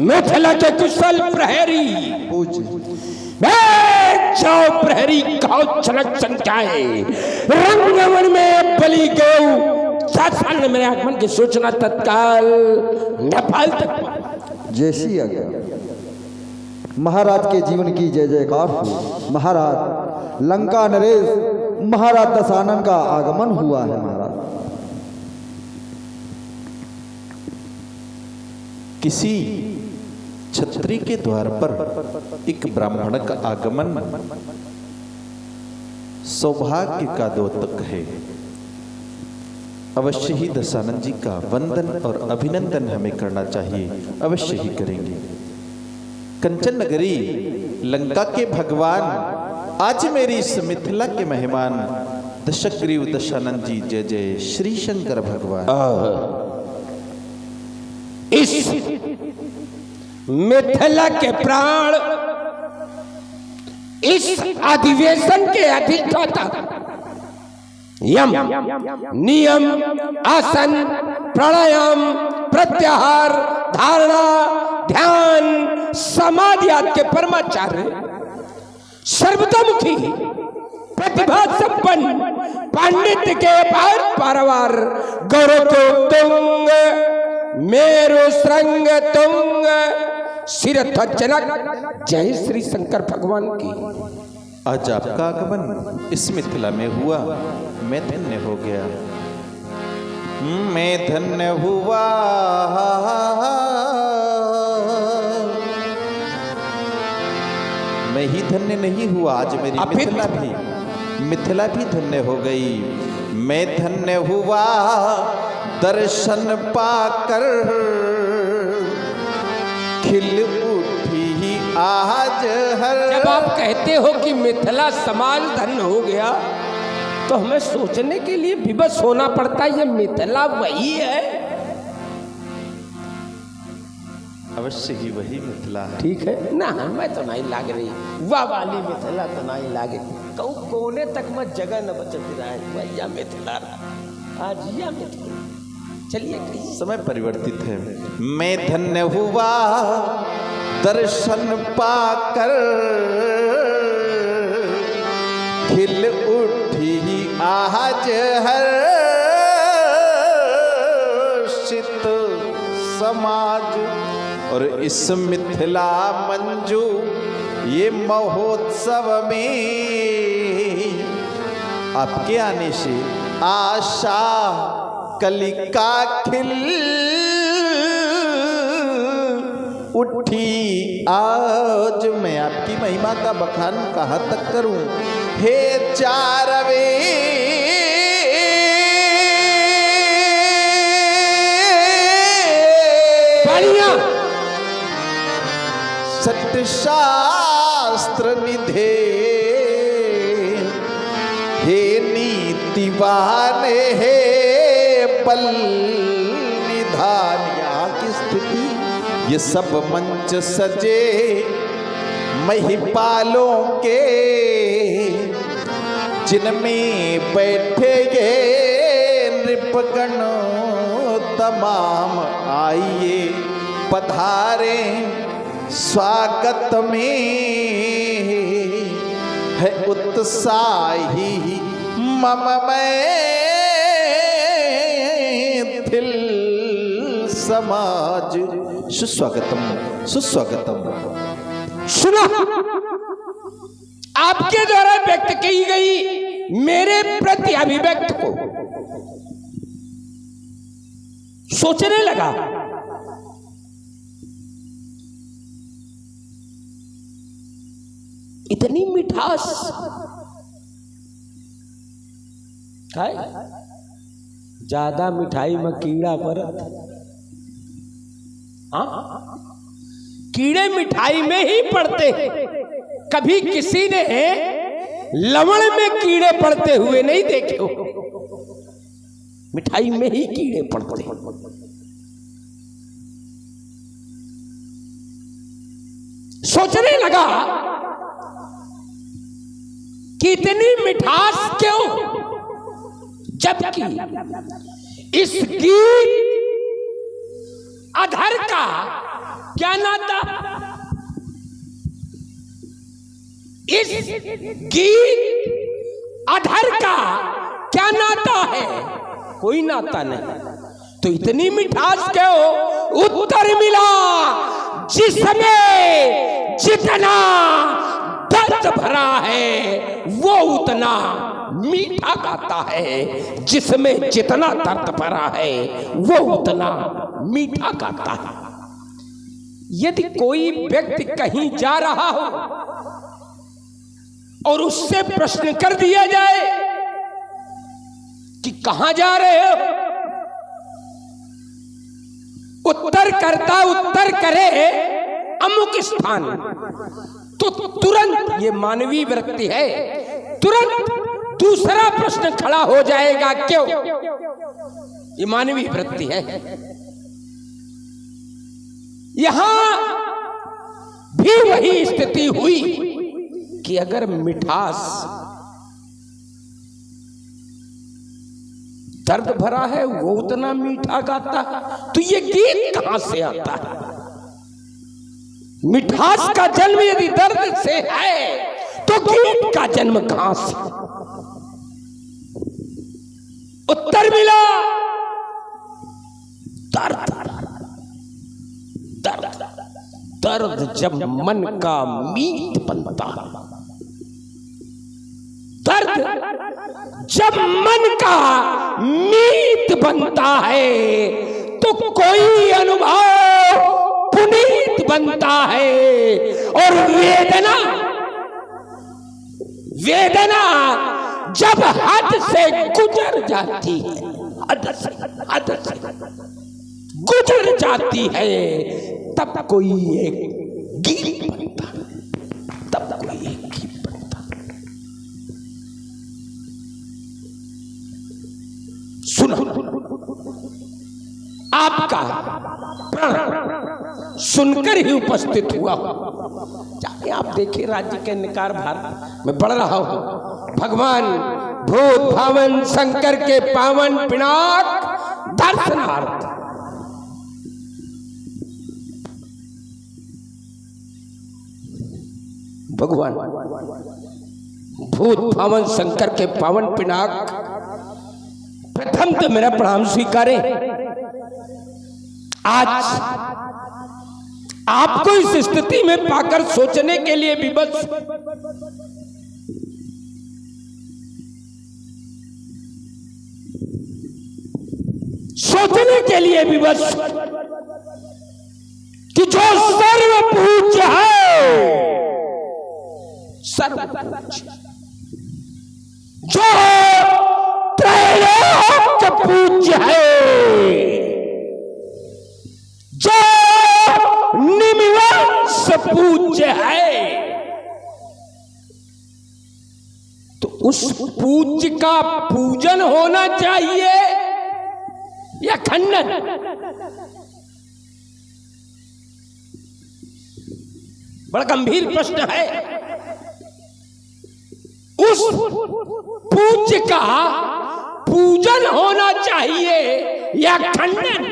मिथिला के कुशल प्रहरी जाओ प्रहरी कहो चनक चमकाए रंगमन में बलि गौ शासन ने मेरे आगमन की सूचना तत्काल नेपाल तक जैसी आज्ञा। महाराज के जीवन की जय जयकार हो। महाराज लंका नरेश महाराज दशानन का आगमन हुआ है। महाराज किसी छत्री के द्वार पर एक ब्राह्मण का आगमन सौभाग्य का द्योतक है। अवश्य ही दशानन जी का वंदन और अभिनंदन हमें करना चाहिए, अवश्य ही करेंगे। कंचन नगरी लंका के भगवान, आज मेरी इस मिथिला के मेहमान दशग्रीव दशानन जी, जय जय श्री शंकर भगवान। इस मिथिला के प्राण, इस अधिवेशन के अधिष्ठाता यम नियम आसन प्राणायाम प्रत्याहार धारणा ध्यान समाधि आदि के परमाचार्य सर्वतोमुखी प्रतिभा संपन्न पांडित्य के पारवार गौरव को तुंग मेरु श्रृंग तुंग सिरध्वजनक जय श्री शंकर भगवान की। आज आपका आगमन इस मिथिला में हुआ, मैं धन्य हो गया, मैं धन्य हुआ। मैं ही धन्य नहीं हुआ, आज मेरी मिथिला भी धन्य हो गई। मैं धन्य हुआ दर्शन पाकर, खिल उठी आज हर। जब आप कहते हो कि मिथिला समाज धन्य हो गया तो हमें सोचने के लिए विवश होना पड़ता है, ये मिथिला वही है। अवश्य ही वही मिथिला है। ठीक है ना, हमें तो नहीं लाग रही वाह वाली मिथिला तो नहीं लागे, कहूँ कोने तक मत जगह न बच रहा है भैया मिथिला आज या मिथिला। चलिए समय परिवर्तित है। मैं धन्य हुआ दर्शन पाकर, खिल उठी आज हर्षित समाज। और इस मिथिला मंजू ये महोत्सव में आपके आने से आशा कलिका खिल उठी। आज मैं आपकी महिमा का बखान कहाँ तक करूं, हे चारवे बढ़िया सत्य शास्त्र निधे, हे नीतिवान हे बल निधान। यहाँ की स्थिति ये सब मंच सजे महिपालों के, जिनमें बैठे ये नृपगण तमाम। आइए पधारे स्वागत में है उत्साही मम मैथिल समाज। सुस्वागतम सुस्वागतम। सुनो, आपके द्वारा व्यक्त की गई मेरे प्रति अभिव्यक्त को सोचने लगा, इतनी मिठास है, ज्यादा मिठाई में कीड़ा परत। हाँ, कीड़े मिठाई में ही पड़ते हैं, कभी किसी ने लवण में कीड़े पड़ते हुए नहीं देखे हो। मिठाई में ही कीड़े पड़ते हैं। सोचने लगा कि इतनी मिठास क्यों, जबकि इस गीत अधर का क्या नाता? इस गीत अधर का क्या नाता है? कोई नाता नहीं। तो इतनी मिठास क्यों उत्तर मिला जिसमें जितना दर्द भरा है वो उतना मीठा गाता है, जिसमें जितना दर्द भरा है वो उतना मीठा गाता है। यदि कोई व्यक्ति कहीं जा रहा हो और उससे प्रश्न कर दिया जाए कि कहां जा रहे हो, उत्तर करे अमुक स्थान, तो तुरंत, ये मानवीय वृत्ति है, तुरंत दूसरा प्रश्न खड़ा हो जाएगा। क्यों? ये मानवीय वृत्ति है। यहां भी वही स्थिति हुई कि अगर मिठास दर्द भरा है वो उतना मीठा गाता है, तो ये गीत कहां से आता है? मिठास का जन्म यदि दर्द से है तो गीत का जन्म कहां से? उत्तर मिला दर्द। दर्द दर्द जब मन का मीत बनता है, दर्द जब मन का मीत बनता है तो कोई अनुभव पुनीत बनता है। और वेदना, वेदना जब हद से गुजर जाती है, हद से गुजर जाती है, तब कोई एक गीत बनता है, तब कोई एक गीत बनता है। सुनो, आपका प्राण सुनकर ही उपस्थित हुआ। चाहे आप देखिए राज्य के निकार भार में बढ़ रहा हूं, भगवान भूत भावन शंकर के पावन पिनाक दर्शनार्थ भगवान भूत भावन शंकर के पावन पिनाक, प्रथम तो मेरा प्रणाम स्वीकारें। आज आपको इस स्थिति में पाकर सोचने के लिए विवश, सोचने के लिए विवश कि जो सर्व पूज्य है, सर्व जो त्रैलोक पूज्य है, जो निमिवंश पूज्य है, तो उस पूज्य का पूजन होना चाहिए या खंडन? बड़ा गंभीर प्रश्न है। उस पूज्य का पूजन होना चाहिए या खंडन?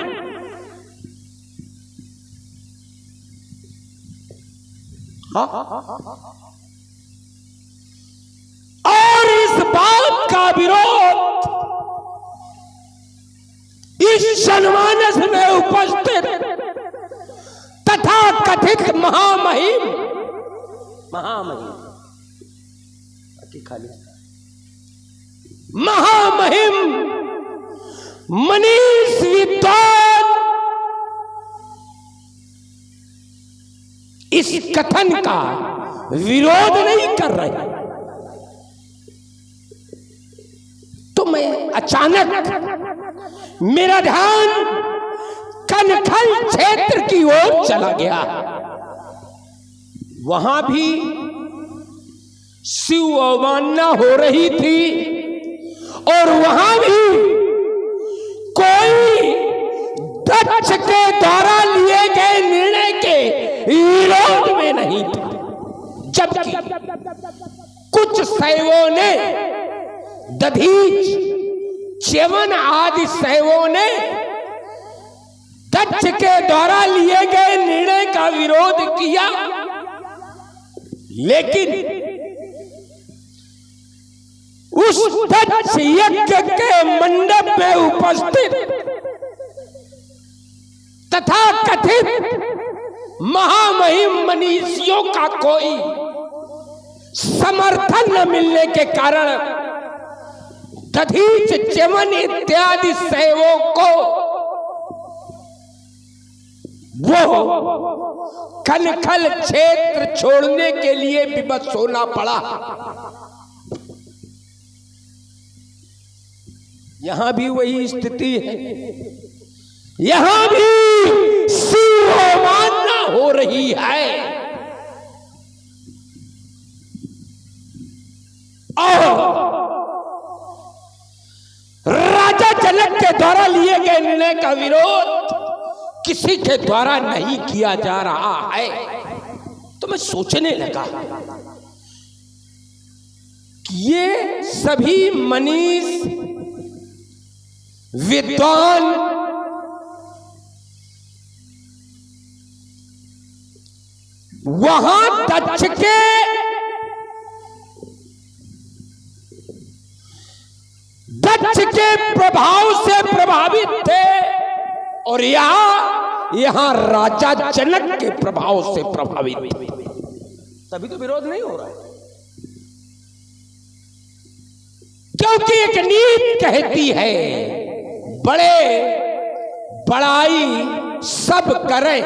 और इस बात का विरोध इस जनमानस में उपस्थित तथा कथित महामहिम मनीष विद्वान इस कथन का विरोध नहीं कर रहे, तो मैं अचानक मेरा ध्यान कनखल क्षेत्र की ओर चला गया। वहां भी शिव अवमानना हो रही थी और वहां भी कोई दक्ष के द्वारा लिए गए निर्णय के विरोध में नहीं था, जबकि कुछ शैवों ने, दधीच, च्यवन आदि शैवों ने दक्ष के द्वारा लिए गए निर्णय का विरोध किया, लेकिन उस दक्ष यज्ञ के मंडप में उपस्थित तथा कथित महामहिम मनीषियों का कोई समर्थन न मिलने के कारण दधीच, च्यवन इत्यादि सेवों को वो कनखल क्षेत्र छोड़ने के लिए विवश होना पड़ा। यहां भी वही स्थिति है, यहां भी शिरोमान्य हो रही है और राजा जनक के द्वारा लिए गए निर्णय का विरोध किसी के द्वारा नहीं किया जा रहा है। तो मैं सोचने लगा कि ये सभी मनीष, विद्वान, वहां दक्ष के प्रभाव से प्रभावित थे और यहां राजा जनक के प्रभाव से प्रभावित थे, तभी तो विरोध नहीं हो रहा है। क्योंकि एक नीति कहती है बड़े बड़ाई सब करें,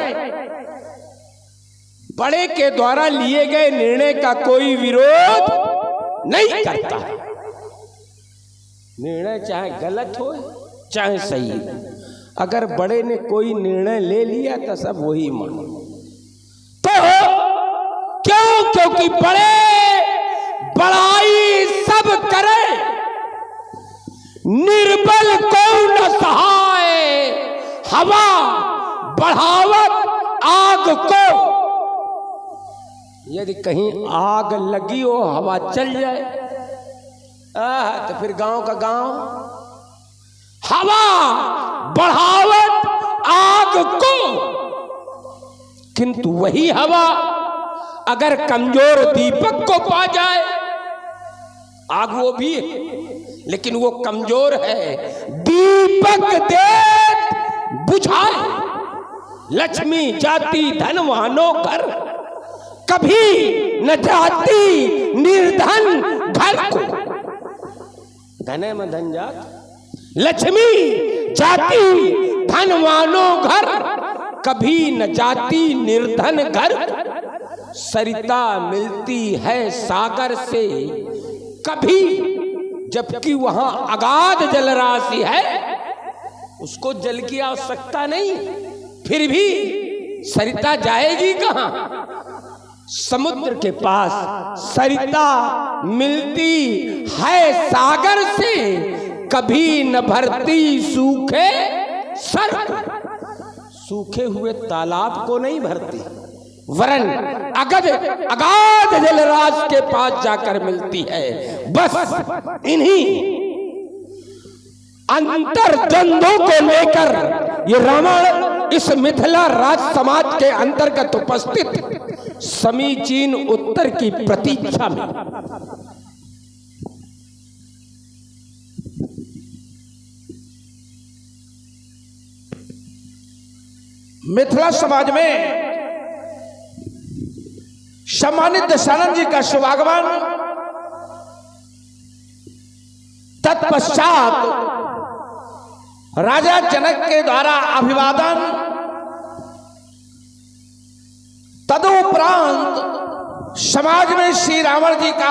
बड़े के द्वारा लिए गए निर्णय का कोई विरोध नहीं करता है। निर्णय चाहे गलत हो चाहे सही, अगर बड़े ने कोई निर्णय ले लिया तो सब वही मानो। तो क्यों? क्योंकि बड़े बड़ाई सब करें, निर्बल को न सहाय, हवा बढ़ावत आग को। यदि कहीं आग लगी हो, हवा चल जाए तो फिर गांव का गांव। हवा बढ़ावत आग को, किंतु वही हवा अगर कमजोर दीपक को पा जाए, आग वो भी है लेकिन वो कमजोर है, दीपक दे बुझाए। लक्ष्मी जाति धनवानों घर, कभी न जाती निर्धन घर को। धने में धन जात, लक्ष्मी जाति धनवानों घर, कभी न जाती निर्धन घर। सरिता मिलती है सागर से कभी, जबकि वहां अगाध जलराशि है, उसको जल की आवश्यकता नहीं, फिर भी सरिता जाएगी कहां? समुद्र के पास सरिता मिलती है सागर से, कभी न भरती सूखे सर। सूखे हुए तालाब को नहीं भरती, वरन अगाध जलराशि के पास जाकर मिलती है। बस इन्हीं अंतर द्वंद्वों को लेकर ये रामायण इस मिथिला राज समाज के अंतर्गत उपस्थित समीचीन उत्तर की प्रतीक्षा में मिथिला समाज में सम्मानित दशानंद जी का शुभागमन, तत्पश्चात राजा जनक के द्वारा अभिवादन, तदुपरांत समाज में श्री रावण जी का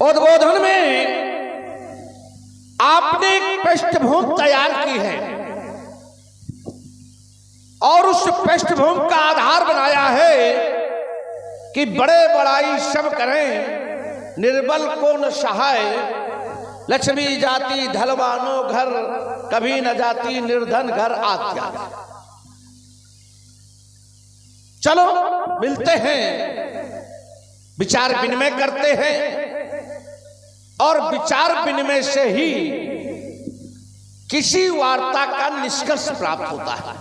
उद्बोधन में आपने एक पृष्ठभूमि तैयार की है और उस पृष्ठभूमि का आधार बनाया है कि बड़े बड़ाई सब करें, निर्बल को न सहाय, लक्ष्मी जाति धनवानों घर, कभी न जाती निर्धन घर आत्या। चलो मिलते हैं, विचार विनिमय करते हैं और विचार विनिमय से ही किसी वार्ता का निष्कर्ष प्राप्त होता है।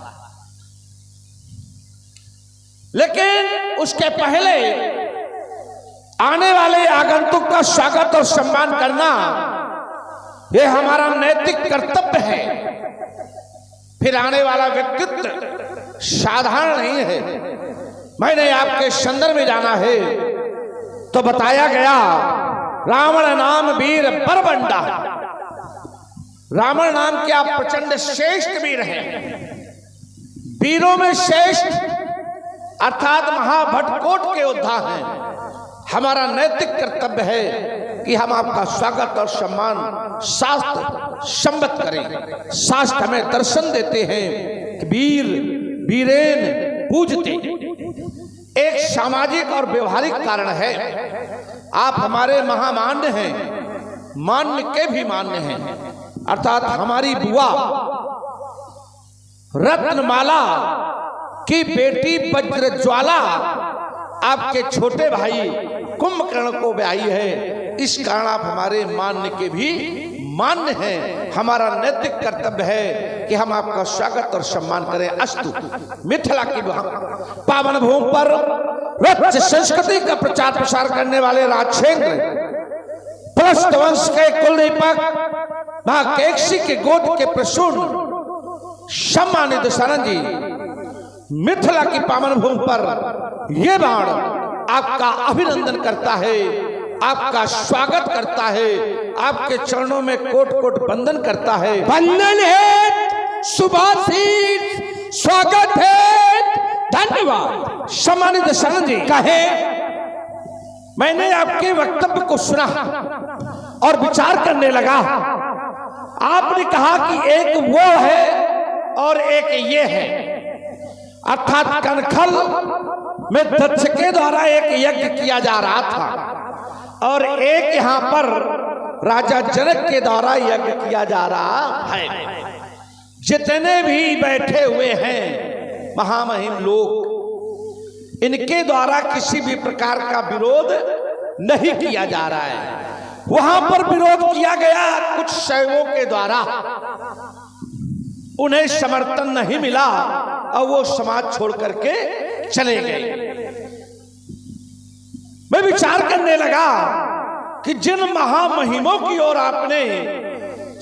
लेकिन उसके पहले आने वाले आगंतुक का स्वागत और सम्मान करना यह हमारा नैतिक कर्तव्य है। फिर आने वाला व्यक्तित्व साधारण नहीं है। मैंने आपके संदर्भ में जाना है तो बताया गया रावण नाम वीर बरबंडा। रावण नाम क्या प्रचंड श्रेष्ठ वीर है, वीरों में श्रेष्ठ अर्थात महाभटकोट के योद्धा हैं। हमारा नैतिक कर्तव्य है कि हम आपका स्वागत और सम्मान शास्त्र सम्मत करें। शास्त्र हमें दर्शन देते हैं कि वीर वीरेन पूजते। एक सामाजिक और व्यवहारिक कारण है। आप हमारे महामान्य हैं, मान्य के भी मान्य हैं। अर्थात हमारी बुआ रत्नमाला की बेटी वज्रज्वाला आपके छोटे भाई कुंभकर्ण को ब्याही है। इस कारण आप हमारे मान्य के भी मान्य हैं। हमारा नैतिक कर्तव्य है कि हम आपका स्वागत और सम्मान करें। अस्तु। मिथिला की पावन भूमि पर रच संस्कृति का प्रचार प्रसार करने वाले राजेंद्र पुलस्त वंश के कुलदीपक महाकेशी के गोद के प्रसून सम्मानित दशानंद जी, मिथिला की पावन भूमि पर यह बाण आपका अभिनंदन करता है, आपका स्वागत करता है, आपके चरणों में कोट कोट वंदन करता है। वंदन है, सुभाषित स्वागत है, धन्यवाद। सम्मानित दशानंद जी, कहे मैंने आपके वक्तव्य को सुना और विचार करने लगा। आपने कहा कि एक वो है और एक ये है, अर्थात कनखल में दक्ष के द्वारा एक यज्ञ किया जा रहा था और एक यहां पर राजा जनक के द्वारा यज्ञ किया जा रहा है। जितने भी बैठे हुए हैं महामहिम लोग, इनके द्वारा किसी भी प्रकार का विरोध नहीं किया जा रहा है। वहां पर विरोध किया गया कुछ शैवों के द्वारा, उन्हें समर्थन नहीं मिला और वो समाज छोड़ करके चले गए। मैं विचार करने लगा कि जिन महामहिमों की ओर आपने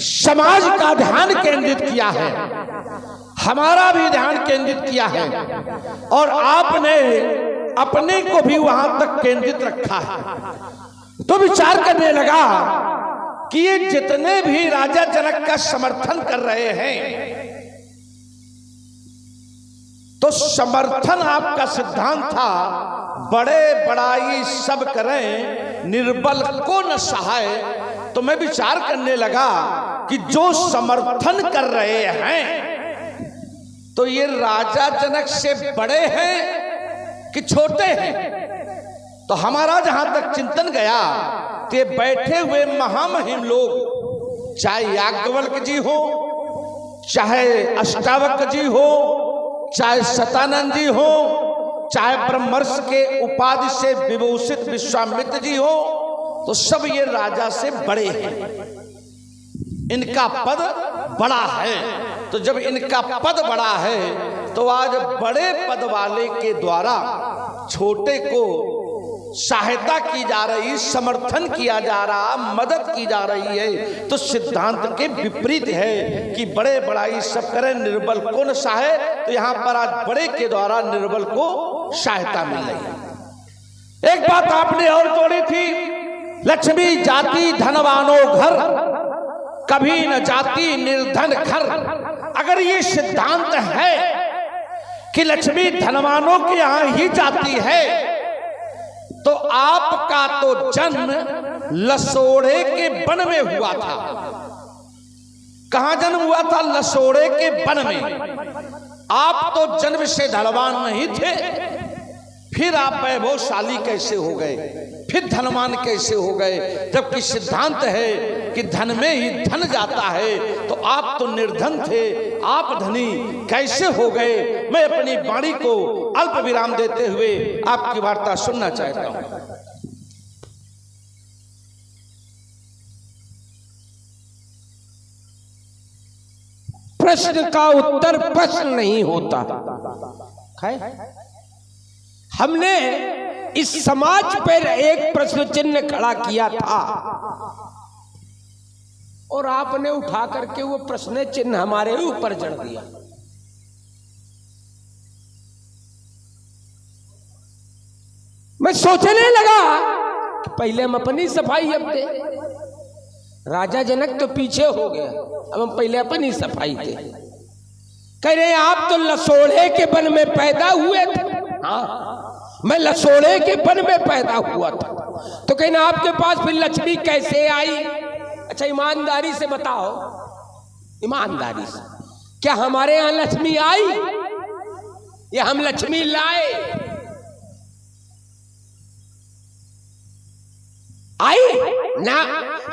समाज का ध्यान केंद्रित किया है, हमारा भी ध्यान केंद्रित किया है और आपने अपने को भी वहां तक केंद्रित रखा है, तो विचार करने लगा कि ये जितने भी राजा जनक का समर्थन कर रहे हैं, तो समर्थन आपका सिद्धांत था बड़े बड़ाई सब करें, निर्बल को न सहाय। तो मैं विचार करने लगा कि जो समर्थन कर रहे हैं तो ये राजा जनक से बड़े हैं कि छोटे हैं। तो हमारा जहां तक चिंतन गया कि बैठे हुए महामहिम लोग, चाहे याज्ञवल्क्य जी हो, चाहे अष्टावक्र जी हो, चाहे सतानंद जी हो, चाहे ब्रह्मर्षि के उपाधि से विभूषित विश्वामित्र जी हो, तो सब ये राजा से बड़े हैं, इनका पद बड़ा है। तो जब इनका पद बड़ा है तो आज बड़े पद वाले के द्वारा छोटे को सहायता की जा रही, समर्थन किया जा रहा, मदद की जा रही है, तो सिद्धांत के विपरीत है कि बड़े बड़ाई सब करें, निर्बल को न सहाय। तो यहां पर आज बड़े के द्वारा निर्बल को सहायता मिल रही है। एक बात आपने और जोड़ी थी, लक्ष्मी जाति धनवानों घर, कभी न जाति निर्धन घर। अगर ये सिद्धांत है कि लक्ष्मी धनवानों के यहां ही जाती है, तो आपका तो जन्म लसोड़े के वन में हुआ था। कहां जन्म हुआ था? लसोड़े के वन में। आप तो जन्म से धनवान नहीं थे, फिर आप वैभवशाली कैसे हो गए, फिर धनवान कैसे हो गए? जबकि सिद्धांत है कि धन में ही धन जाता है, तो आप तो निर्धन थे, आप धनी कैसे हो गए? मैं अपनी वाणी को अल्प विराम देते हुए आपकी वार्ता सुनना चाहता हूं। प्रश्न का उत्तर प्रश्न नहीं होता। हमने इस समाज पर एक प्रश्न चिन्ह खड़ा किया था और आपने उठा करके वो प्रश्न चिन्ह हमारे ऊपर जड़ दिया। मैं सोचने लगा कि पहले हम अपनी सफाई अब दे। राजा जनक तो पीछे हो गया, अब हम पहले अपनी सफाई दे। कह रहे आप तो लसोड़े के वन में पैदा हुए थे। हाँ, मैं लसोड़े के वन में पैदा हुआ था। तो कहना आपके पास फिर लक्ष्मी कैसे आई? अच्छा ईमानदारी से बताओ, ईमानदारी से, क्या हमारे यहां लक्ष्मी आई या हम लक्ष्मी लाए? आई ना,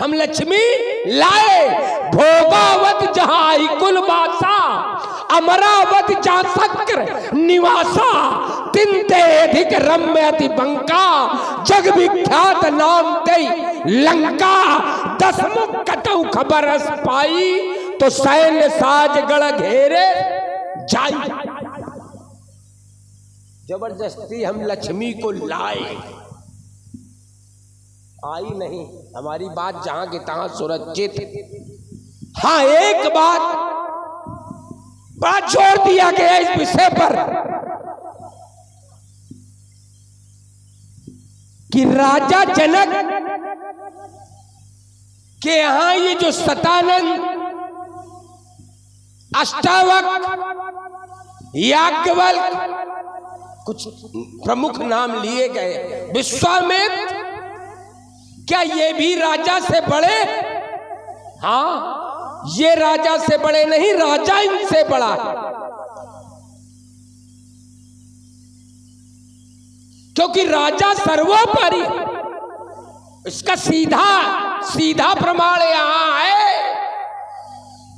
हम लक्ष्मी लाए। भोगावत जहां कुल बासा, अमरावत जा सक्र निवासा, तिनते अधिक रम्य अति बंका, जग विख्यात नाम दई लंका। 10 मुख कटौ खबर अस पाई, तो सैन्य साज गढ़ घेरे जाई। जबरदस्ती हम लक्ष्मी को लाए, आई नहीं। हमारी बात जहां की तहां सुरक्षित। हाँ, एक बात बड़ा जोर दिया गया इस विषय पर कि राजा जनक के यहां ये जो सतानंद, अष्टावक्र, याज्ञवल्क्य, कुछ प्रमुख नाम लिए गए, विश्वामित्र, क्या ये भी राजा से बड़े? हाँ, ये राजा से बड़े नहीं, राजा इनसे बड़ा है। क्योंकि राजा सर्वोपरि। इसका सीधा सीधा प्रमाण यहां है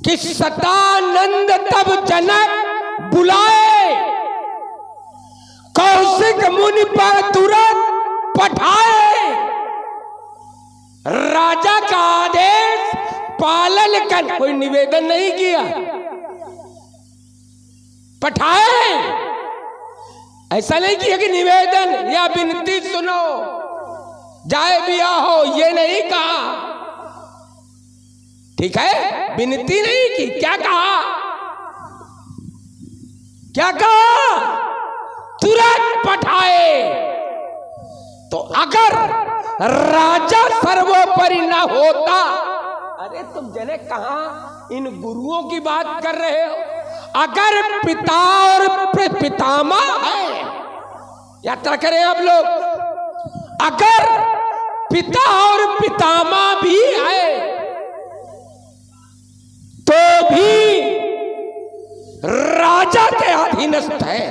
कि सतानंद तब जनक बुलाए, कौशिक मुनि पर तुरंत पठाए। राजा का आदेश पालन कर, कोई निवेदन नहीं किया, पठाए। ऐसा नहीं किया कि निवेदन या विनती सुनो जाए भी हो, ये नहीं कहा। ठीक है, विनती नहीं की, क्या कहा? क्या कहा? तुरंत पठाए। तो अगर राजा सर्वोपरि न होता, अरे तुम जने कहां इन गुरुओं की बात कर रहे हो? अगर पिता और पितामह है, यात्रा करें आप लोग, अगर पिता और पितामह भी है तो भी राजा के अधीनस्थ है।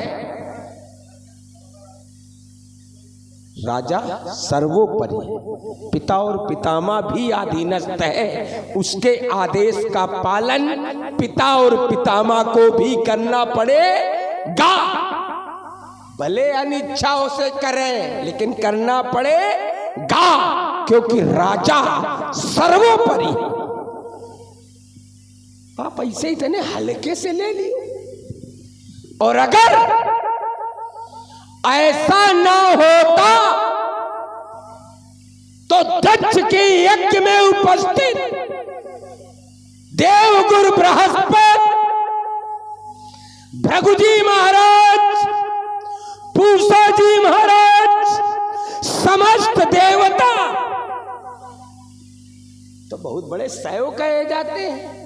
राजा सर्वोपरि, पिता और पितामह भी अधीनस्थ है। उसके आदेश का पालन पिता और पितामह को भी करना पड़ेगा। भले अनिच्छाओं से करें, लेकिन करना पड़ेगा, क्योंकि राजा सर्वोपरि। आप ऐसे इतने हल्के से ले लिए। और अगर ऐसा ना होता तो दक्ष के यज्ञ में उपस्थित देवगुरु बृहस्पति, भृगुजी महाराज, पूषा जी महाराज, समस्त देवता तो बहुत बड़े सैव कहे जाते हैं।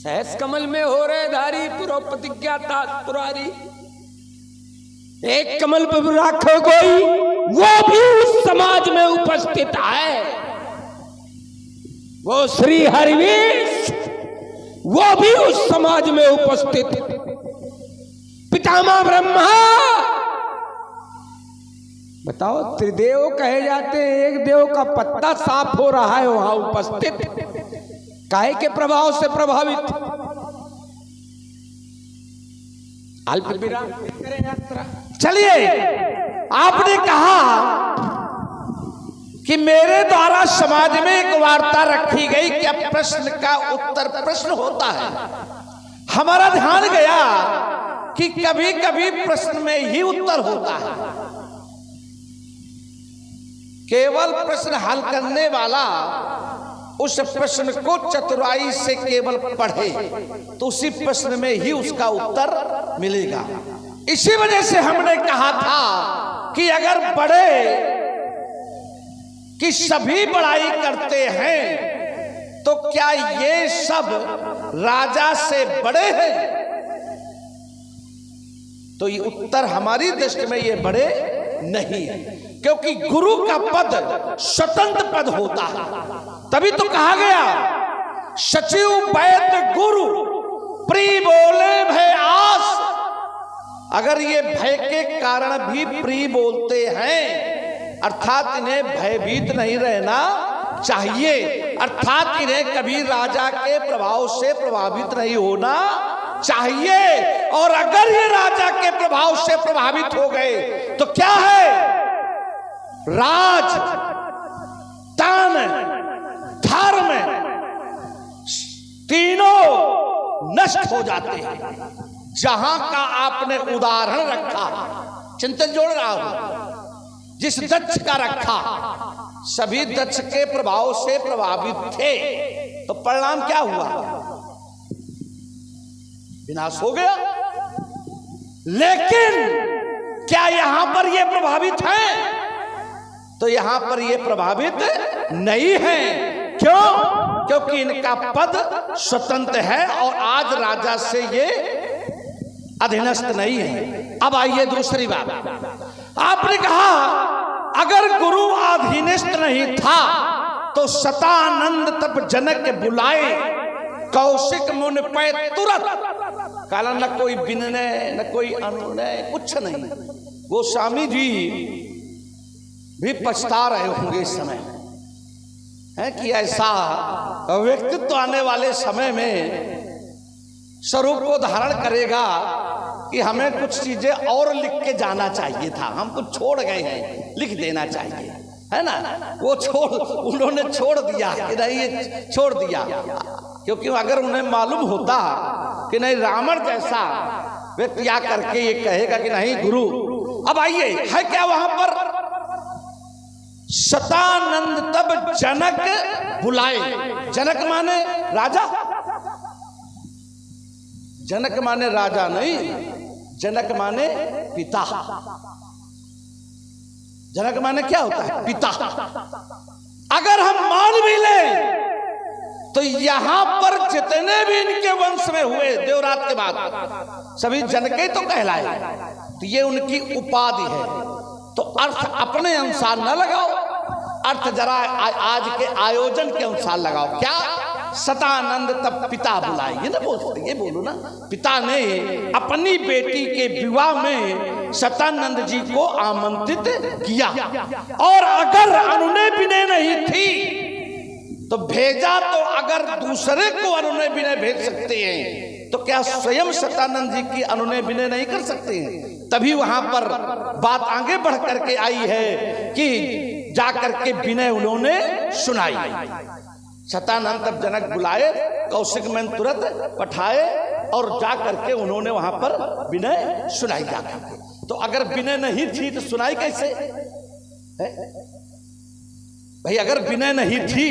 सहस कमल में हो रहे धारी, पुरो प्रतिज्ञा था पुरारी। एक कमल पर राखो कोई, वो भी उस समाज में उपस्थित है। वो श्री हरिवेश, वो भी उस समाज में उपस्थित। पितामह ब्रह्मा, बताओ, त्रिदेव कहे जाते हैं। एक देव का पत्ता साफ हो रहा है वहां उपस्थित, काहे के प्रभाव से प्रभावित। अल्प विराम करें यात्रा। चलिए, आपने कहा कि मेरे द्वारा समाज में एक वार्ता रखी गई कि प्रश्न का उत्तर प्रश्न होता है। हमारा ध्यान गया कि कभी कभी प्रश्न में ही उत्तर होता है। केवल प्रश्न हल करने वाला उस प्रश्न को चतुराई से केवल पढ़े तो उसी प्रश्न में ही उसका उत्तर मिलेगा। इसी वजह से हमने कहा था कि अगर बड़े कि सभी बड़ाई करते हैं तो क्या ये सब राजा से बड़े हैं? तो ये उत्तर हमारी दृष्टि में ये बड़े नहीं है, क्योंकि गुरु का पद स्वतंत्र पद होता है। तभी तो कहा गया सचिव वैद्य गुरु प्री बोले भय आस। अगर ये भय के कारण भी प्री बोलते हैं अर्थात इन्हें भयभीत नहीं रहना चाहिए, अर्थात इन्हें कभी राजा के प्रभाव से प्रभावित नहीं होना चाहिए। और अगर ये राजा के प्रभाव से प्रभावित हो गए तो क्या है, राज तान धर्म तीनों नष्ट हो जाते हैं। जहां का आपने उदाहरण रखा, चिंतन जोड़ रहा हूं, जिस दक्ष का रखा, सभी दक्ष के प्रभाव से प्रभावित थे तो परिणाम क्या हुआ, विनाश हो गया। लेकिन क्या यहां पर ये प्रभावित हैं? तो यहां पर ये प्रभावित नहीं है। क्यों? क्योंकि इनका पद स्वतंत्र है और आज राजा से ये अधीनस्थ नहीं है। अब आइए दूसरी बात, आपने कहा अगर गुरु अधीनस्थ नहीं था तो शतानंद तब जनक बुलाए कौशिक मुनि पे तुरंत। काला न कोई बिनने न कोई अनुनय, कुछ नहीं। गोस्वामी जी भी पछता रहे होंगे इस समय है कि ऐसा व्यक्तित्व आने वाले समय में स्वरूप को धारण करेगा कि हमें कुछ चीजें और लिख के जाना चाहिए था, हम कुछ छोड़ गए हैं, लिख देना चाहिए, है ना। वो उन्होंने छोड़ दिया कि नहीं, ये छोड़ दिया। क्योंकि अगर उन्हें मालूम होता कि नहीं रावण जैसा व्यक्ति आ करके ये कहेगा कि नहीं गुरु। अब आइए, है क्या वहां पर, शतानंद तब जनक बुलाए। जनक माने राजा, जनक माने राजा नहीं, जनक माने पिता। जनक माने क्या होता है, पिता। अगर हम मान भी लें तो यहां पर जितने भी इनके वंश में हुए देवरात के बाद सभी जनक तो कहलाए, तो ये उनकी उपाधि है। तो अर्थ अपने अनुसार न लगाओ, अर्थ जरा आज के आयोजन के अनुसार लगाओ। क्या, शतानंद तब पिता बुलाए, ये ना बोलते, ये बोलो ना। पिता ने अपनी बेटी के विवाह में शतानंद जी को आमंत्रित किया, और अगर अनुनय विनय नहीं थी तो भेजा, तो अगर दूसरे को अनुनय विनय भेज सकते हैं तो क्या स्वयं शतानंद जी की अनुनय विनय नहीं कर सकते हैं? तभी वहां पर बात आगे बढ़ करके आई है कि जाकर के विनय उन्होंने सुनाई। शतानंद तब जनक बुलाए, कौशिक में तुरंत पठाए और जाकर के उन्होंने वहां पर विनय सुनाई जाकर। तो अगर विनय नहीं थी तो सुनाई कैसे भाई? अगर विनय नहीं थी,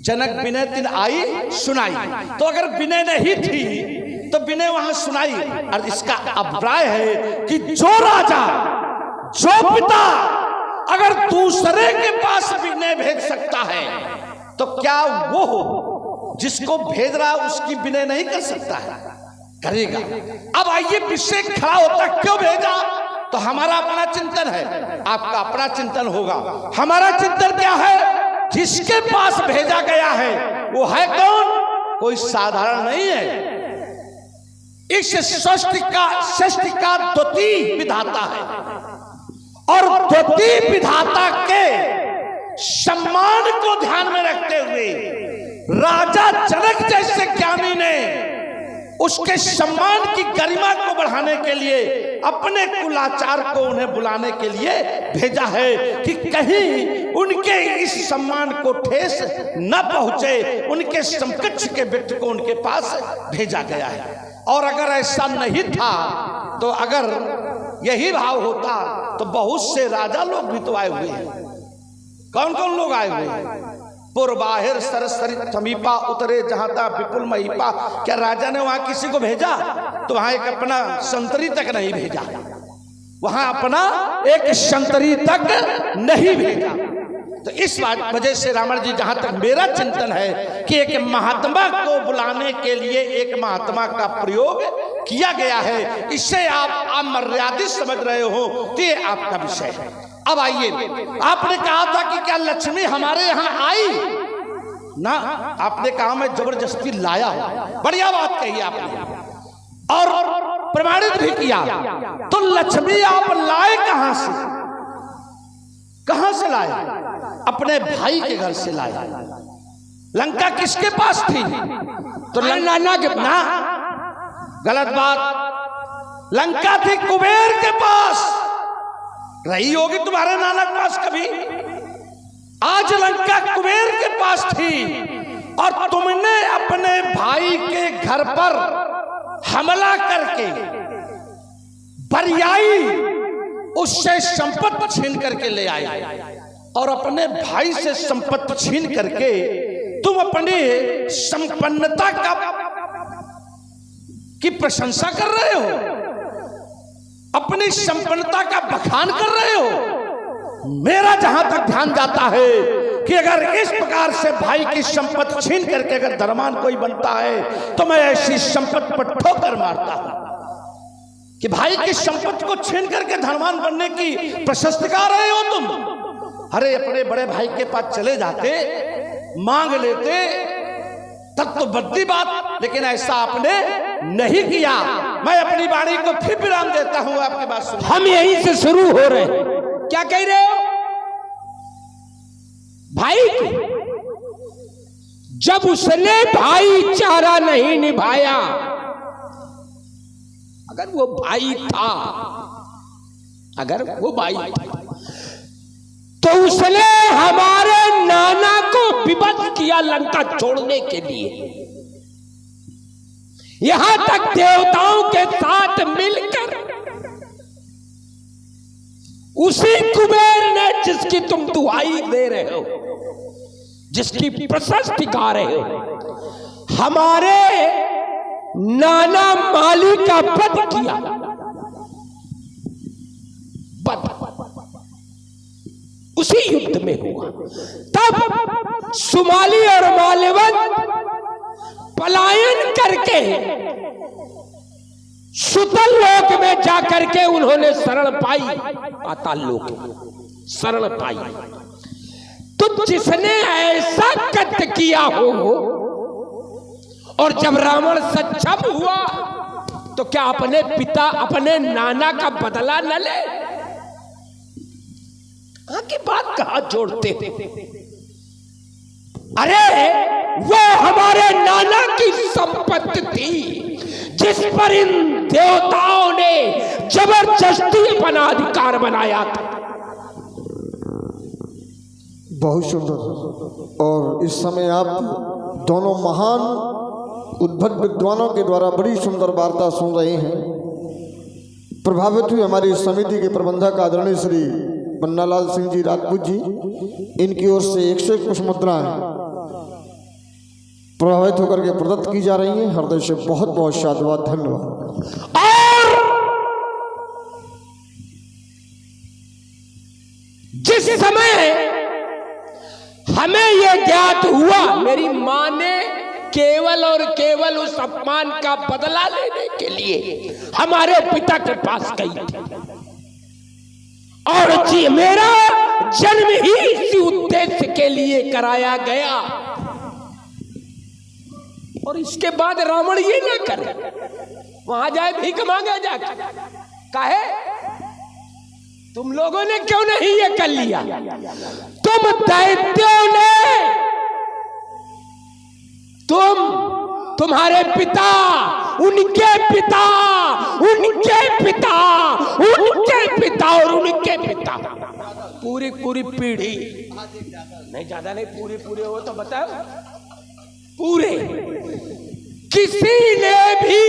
जनक विनय तिन आई सुनाई, तो अगर विनय नहीं थी तो विनय वहां सुनाई। और इसका अभिप्राय है कि जो राजा, जो पिता अगर दूसरे के पास विनय भेज सकता है तो क्या वो जिसको भेज रहा है उसकी विनय नहीं कर सकता है? करेगा। अब आइए विषय खड़ा होता, क्यों भेजा? तो हमारा अपना चिंतन है, आपका अपना चिंतन होगा। हमारा चिंतन क्या है? जिसके पास भेजा गया है वो है कौन? कोई साधारण नहीं है। इस सृष्टि का द्वितीय विधाता है, और द्वितीय विधाता के सम्मान को ध्यान में रखते हुए राजा जनक जैसे ज्ञानी ने उसके सम्मान की गरिमा को बढ़ाने के लिए अपने कुलाचार को उन्हें बुलाने के लिए भेजा है कि कहीं उनके इस सम्मान को ठेस न पहुंचे। उनके समकक्ष के व्यक्ति को उनके पास भेजा गया है। और अगर ऐसा नहीं था तो अगर यही भाव होता तो बहुत से राजा लोग भी तो आए हुए हैं। कौन कौन लोग आए हुए हैं? पुरबाहिर सरसरी समीपा उतरे जहां था विपुल महीपा। क्या राजा ने वहां किसी को भेजा? तो वहां एक अपना संतरी तक नहीं भेजा, वहां अपना एक संतरी तक नहीं भेजा। तो इस वजह से रावण जी, जहां तक मेरा चिंतन है कि एक महात्मा को बुलाने के लिए एक महात्मा का प्रयोग किया गया है, इसे आप अमर्यादित समझ रहे हो तो ये आपका विषय है। अब आइए, आपने कहा था कि क्या लक्ष्मी हमारे यहाँ आई ना? आपने कहा मैं जबरदस्ती लाया हूं। बढ़िया बात कही आपने और प्रमाणित भी किया। तो लक्ष्मी आप लाए कहां से? कहां से लाए? अपने भाई के घर से लाए। लंका किसके पास थी? तो नाना के पास। ना, गलत बात। लंका थी कुबेर के पास। रही होगी तुम्हारे नाना के पास कभी? आज लंका कुबेर के पास थी और तुमने अपने भाई के घर पर हमला करके बरियाई उससे संपत्ति छीन करके ले आए और अपने भाई से संपत्ति छीन करके तुम अपनी संपन्नता की प्रशंसा कर रहे हो, अपनी संपन्नता का बखान कर रहे हो। मेरा जहां तक ध्यान जाता है कि अगर इस प्रकार से भाई की संपत्ति छीन करके अगर धनवान कोई बनता है तो मैं ऐसी संपत्ति पर ठोकर मारता हूं कि भाई की संपत्ति को छीन करके धनवान बनने की प्रशस्ति गा रहे हो तुम। अरे अपने बड़े भाई के पास चले जाते, मांग लेते, तब तो बद्दी बात, लेकिन ऐसा आपने नहीं किया। मैं अपनी वाणी को फिर विराम देता हूं, आपकी बात सुनिए। हम यहीं से शुरू हो रहे हैं। क्या कह रहे हो? भाई जब उसने भाईचारा नहीं निभाया, अगर वो भाई था, अगर वो भाई था तो उसने हमारे नाना को विवश किया लंका छोड़ने के लिए। यहां तक देवताओं के साथ मिलकर उसी कुबेर ने, जिसकी तुम दुहाई दे रहे हो, जिसकी प्रशस्ति गा रहे हो, हमारे नाना माली का वध किया। वध उसी युद्ध में हुआ। तब सुमाली और माल्यवंत पलायन करके सुतल लोक में जाकर के उन्होंने शरण पाई, पाताल लोक शरण पाई। तो जिसने ऐसा कृत्य किया हो और जब रावण सक्षम हुआ तो क्या अपने पिता, अपने नाना का बदला न ले? की बात कहां जोड़ते? अरे वो हमारे नाना की संपत्ति थी जिस पर इन देवताओं ने जबरदस्ती अपना अधिकार बनाया था। बहुत सुंदर। और इस समय आप दोनों महान उद्भट विद्वानों के द्वारा बड़ी सुंदर वार्ता सुन रहे हैं। प्रभावित हुई हमारी समिति के प्रबंधक आदरणीय श्री पन्नालाल सिंह जी राजपूत जी, इनकी ओर से 101 पुष्प मुद्राएं प्रभावित होकर के प्रदत्त की जा रही हैं। हृदय से बहुत बहुत साधुवाद, धन्यवाद। और जिस समय हमें यह ज्ञात हुआ, मेरी मां ने केवल और केवल उस अपमान का बदला लेने के लिए हमारे पिता के पास गई थी और जी मेरा जन्म ही इसी उद्देश्य के लिए कराया गया। और इसके बाद रावण ये ना करे, वहां जाए भीख मांगे जाके, काहे? तुम लोगों ने क्यों नहीं ये कर लिया? तुम दैत्यों ने, तुम्हारे पिता, उनके पिता, उनके पिता, उनके पिता और उनके पिता, पूरी पूरी पीढ़ी, नहीं ज्यादा नहीं, पूरी पूरे हो तो बताओ, पूरे, किसी ने भी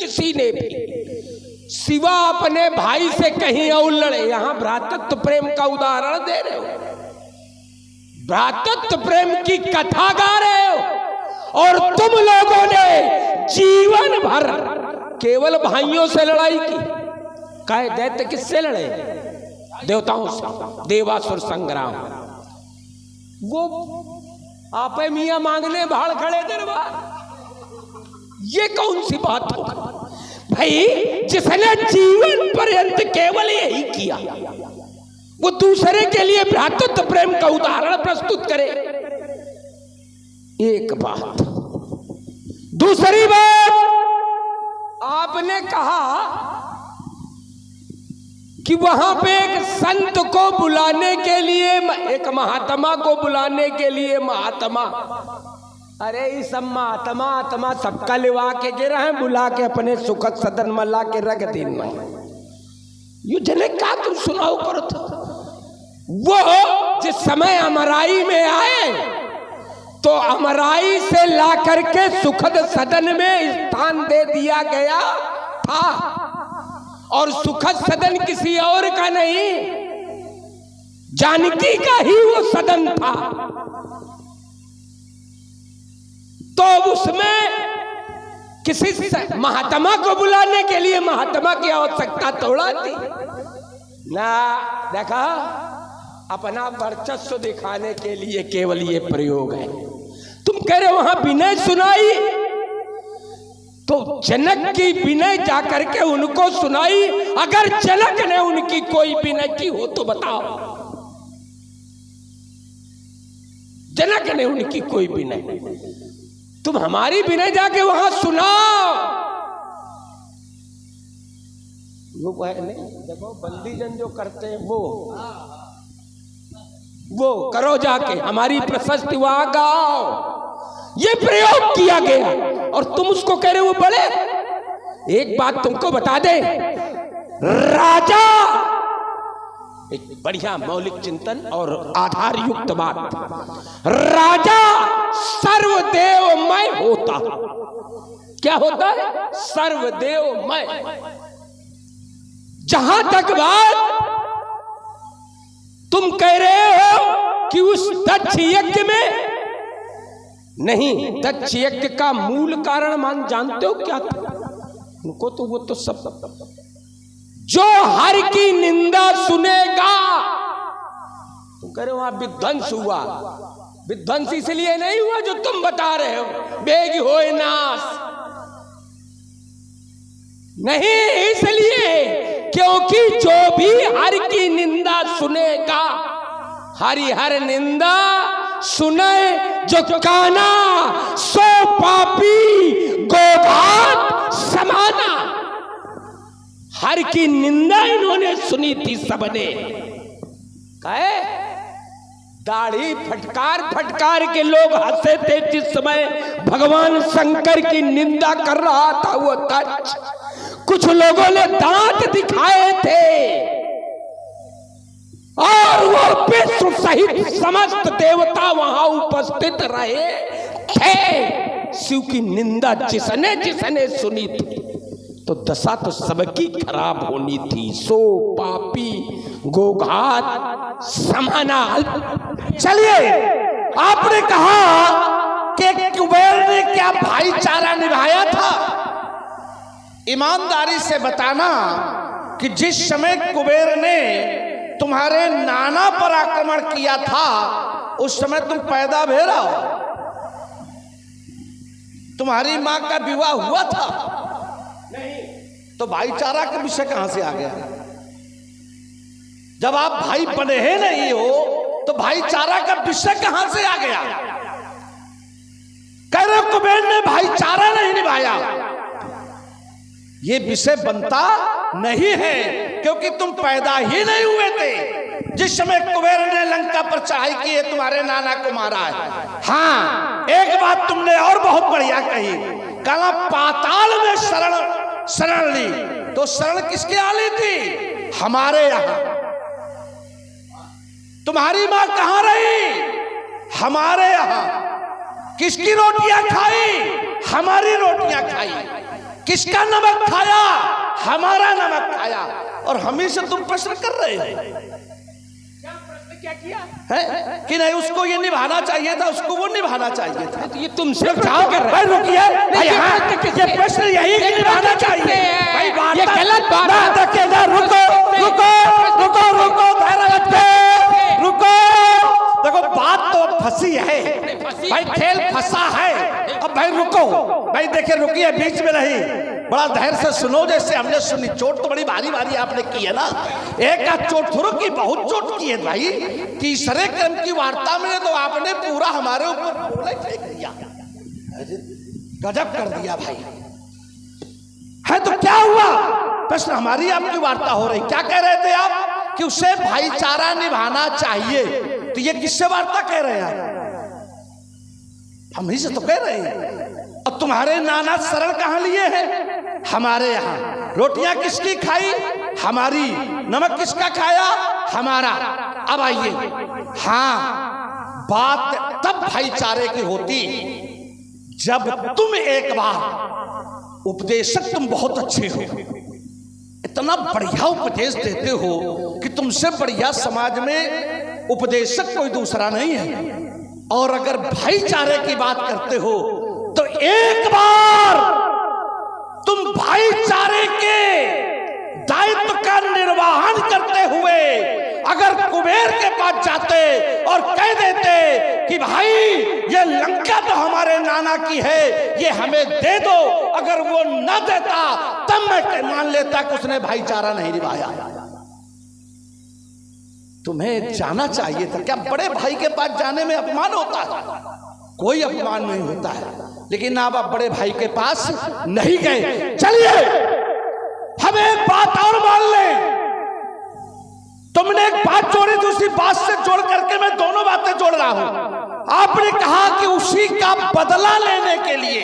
किसी ने भी सिवा अपने भाई से कहीं और लड़े। यहां भ्रातृत्व प्रेम का उदाहरण दे रहे हो, भ्रातृत्व प्रेम की कथा गा रहे हो, और तुम लोगों ने जीवन भर केवल भाइयों से लड़ाई की। कहे दैत्य किससे लड़े? देवताओं से, देवासुर संग्राम। वो आपे मियां मांगने भाड़ खड़े दरबार। ये कौन सी बात हो भाई? जिसने जीवन पर्यंत केवल यही किया, वो दूसरे के लिए भ्रातृत्व प्रेम का उदाहरण प्रस्तुत करे। एक बात। दूसरी बात, आपने कहा कि वहां पे एक संत को बुलाने के लिए, एक महात्मा को बुलाने के लिए महात्मा, अरे ये सब महात्मा आत्मा सबका लिवा के गिरा है, बुला के अपने सुखद सदन में ला के रख दिन में यू जने का तुम सुनाओ करो था। वो जिस समय अमराई में आए तो अमराई से ला करके सुखद सदन में स्थान दे दिया गया था, और सुखद सदन किसी और का नहीं, जानकी का ही वो सदन था। तो उसमें किसी महात्मा को बुलाने के लिए महात्मा की आवश्यकता थोड़ा थी ना। देखा, अपना वर्चस्व दिखाने के लिए केवल ये प्रयोग है। तुम कह रहे वहां विनय सुनाई, तो जनक की विनय जाकर के उनको सुनाई। अगर जनक ने उनकी कोई विनय की हो तो बताओ। जनक ने उनकी कोई विनय, तुम हमारी विनय जाके वहां सुनाओ। वो नहीं, देखो बंदीजन जो करते हैं वो करो जाके, हमारी प्रशस्ति वहां गाओ। ये प्रयोग किया गया और तुम उसको कह रहे हो बड़े। एक बात तुमको बता दे, राजा, एक बढ़िया मौलिक चिंतन और आधार युक्त बात, राजा सर्वदेवमय होता। क्या होता है? सर्वदेवमय। जहां तक बात तुम कह रहे हो कि उस दक्ष यज्ञ में नहीं, दक्ष यज्ञ का मूल कारण मान जानते हो क्या था? उनको तो वो तो सब जो हर की निंदा सुनेगा। तुम कह रहे हो वहां विध्वंस हुआ, विध्वंस इसलिए नहीं हुआ जो तुम बता रहे हो, बेग होए नाश नहीं, इसलिए क्योंकि जो भी हर की निंदा सुनेगा, हरिहर निंदा सुने जो काना, सो पापी गोघात समाना। हर की निंदा इन्होंने सुनी थी सबने। कहे दाढ़ी फटकार फटकार के लोग हंसे थे जिस समय भगवान शंकर की निंदा कर रहा था वो दक्ष। कुछ लोगों ने दांत दिखाए थे और वो विश्व सहित समस्त देवता वहां उपस्थित रहे थे। शिव की निंदा जिसने जिसने सुनी थी तो दशा तो सबकी खराब होनी थी। सो पापी गोघात समाना। चलिए, आपने कहा कि कुबेर ने क्या भाईचारा निभाया था। ईमानदारी से बताना कि जिस समय कुबेर ने तुम्हारे नाना पर आक्रमण किया था उस समय तुम पैदा भेरा हो, तुम्हारी मां का विवाह हुआ था नहीं, तो भाईचारा का विषय कहां से आ गया? जब आप भाई बने ही नहीं हो तो भाईचारा का विषय कहां से आ गया? कह रहे कुबेर ने भाईचारा नहीं निभाया, ये विषय बनता नहीं है क्योंकि तुम पैदा ही नहीं हुए थे जिस समय कुबेर ने लंका पर चढ़ाई की है, तुम्हारे नाना को मारा है। हाँ, एक बात तुमने और बहुत बढ़िया कही, कहा पाताल में शरण ली, तो शरण किसके आ ली थी? हमारे यहां। तुम्हारी मां कहां रही? हमारे यहां। किसकी रोटियां खाई? हमारी रोटियां खाई। किसका नमक खाया? हमारा नमक खाया। और हमें से तुम प्रश्न कर रहे हो क्या किया है कि नहीं उसको ये निभाना चाहिए था, उसको वो निभाना चाहिए था। तो ये तुमसे क्या कर रहे भाई रुकिए, भाई ये हाँ, प्रश्न ये प्रश्न यही कि निभाना चाहिए। भाई ये गलत बात है। देखिए ना, रुको रुको रुको रुको धैर्य रखिए, रुको। देखो बात तो फंसी है भाई, खेल फंसा है। अब भाई रुको, भाई देखिए रुकिए, बीच में नहीं, बड़ा धैर्य से सुनो। जैसे हमने सुनी, चोट तो बड़ी भारी भारी आपने की है ना, एक आध चोट थोड़ा की, बहुत चोट की है भाई। तीसरे क्रम की वार्ता में तो आपने पूरा हमारे ऊपर गोला फेंक दिया, गजब कर दिया भाई। है तो क्या हुआ? प्रश्न हमारी आपकी वार्ता हो रही, क्या कह रहे थे आप कि उसे भाईचारा निभाना चाहिए, तो ये किससे वार्ता कह रहे हैं? हम ही से तो कह रहे हैं। और तुम्हारे नाना शरण कहां लिए हैं? हमारे यहाँ। रोटियां किसकी खाई? हमारी। नमक किसका खाया? हमारा। अब आइए, हाँ, बात तब भाईचारे की होती जब तुम एक बार, उपदेशक तुम बहुत अच्छे हो, इतना बढ़िया उपदेश देते हो कि तुमसे बढ़िया समाज में उपदेशक कोई दूसरा नहीं है। और अगर भाईचारे की बात करते हो तो एक बार तुम भाईचारे के दायित्व का निर्वहन करते हुए अगर कुबेर के पास जाते और कह देते कि भाई ये लंका तो हमारे नाना की है, ये हमें दे दो, अगर वो न देता तब मैं मान लेता कि उसने भाईचारा नहीं निभाया। तुम्हें जाना चाहिए था। क्या बड़े भाई के पास जाने में अपमान होता है? कोई अपमान नहीं होता है, लेकिन आप बड़े भाई के पास नहीं गए। चलिए हम एक बात और मान लें, तुमने एक बात जोड़ी, दूसरी बात से जोड़ करके मैं दोनों बातें जोड़ रहा हूं। आपने कहा कि उसी का बदला लेने के लिए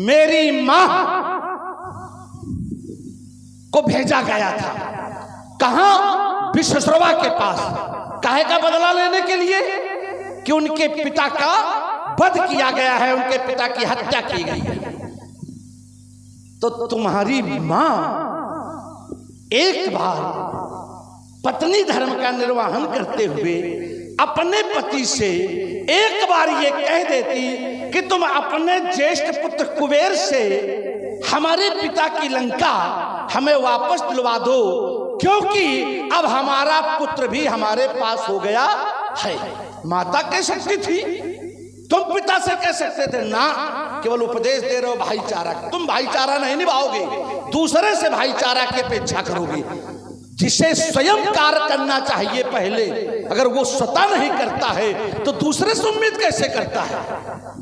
मेरी मां को भेजा गया था। कहां? विश्वश्रवा के पास। काहे का बदला लेने के लिए? कि उनके पिता का वध किया गया है, उनके पिता की हत्या की गई है। तो तुम्हारी मां एक बार पत्नी धर्म का निर्वहन करते हुए अपने पति से एक बार ये कह देती कि तुम अपने ज्येष्ठ पुत्र कुबेर से हमारे पिता की लंका हमें वापस दिलवा दो, क्योंकि अब हमारा पुत्र भी हमारे पास हो गया है। माता कह सकती थी, तुम पिता से कह सकते थे ना, केवल उपदेश दे रहे हो भाईचारा। तुम भाईचारा नहीं निभाओगे, दूसरे से भाईचारा की अपेक्षा करोगे। जिसे स्वयं कार्य करना चाहिए पहले, अगर वो स्वतः नहीं करता है तो दूसरे से उम्मीद कैसे करता है?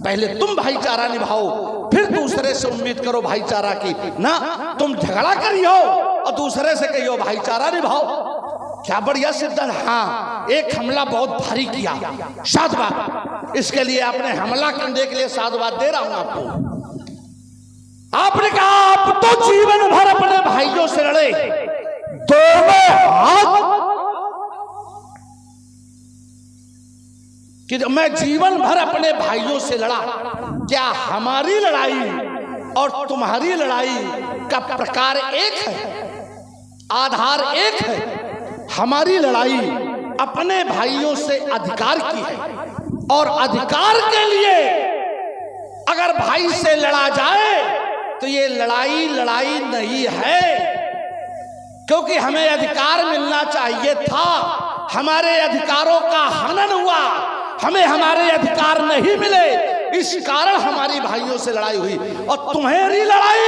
पहले तुम भाईचारा निभाओ, फिर दूसरे से उम्मीद करो भाईचारा की। ना तुम झगड़ा करियो और दूसरे से कहियो भाईचारा निभाओ। क्या बढ़िया सिद्धांत। हाँ, एक हमला बहुत भारी किया, साधुवाद। इसके लिए आपने हमला करने के लिए साधुवाद दे रहा हूं आपको। आपने कहा आप तो जीवन भर अपने भाइयों से लड़े, दोनों हाथ, कि मैं जीवन भर अपने भाइयों से लड़ा। क्या हमारी लड़ाई और तुम्हारी लड़ाई का प्रकार एक है, आधार एक है? हमारी लड़ाई अपने भाइयों से अधिकार की है, और अधिकार के लिए अगर भाई से लड़ा जाए तो ये लड़ाई नहीं है, क्योंकि हमें अधिकार मिलना चाहिए था। हमारे अधिकारों का हनन हुआ, हमें हमारे अधिकार नहीं मिले, इस कारण हमारी भाइयों से लड़ाई हुई। और तुम्हारी लड़ाई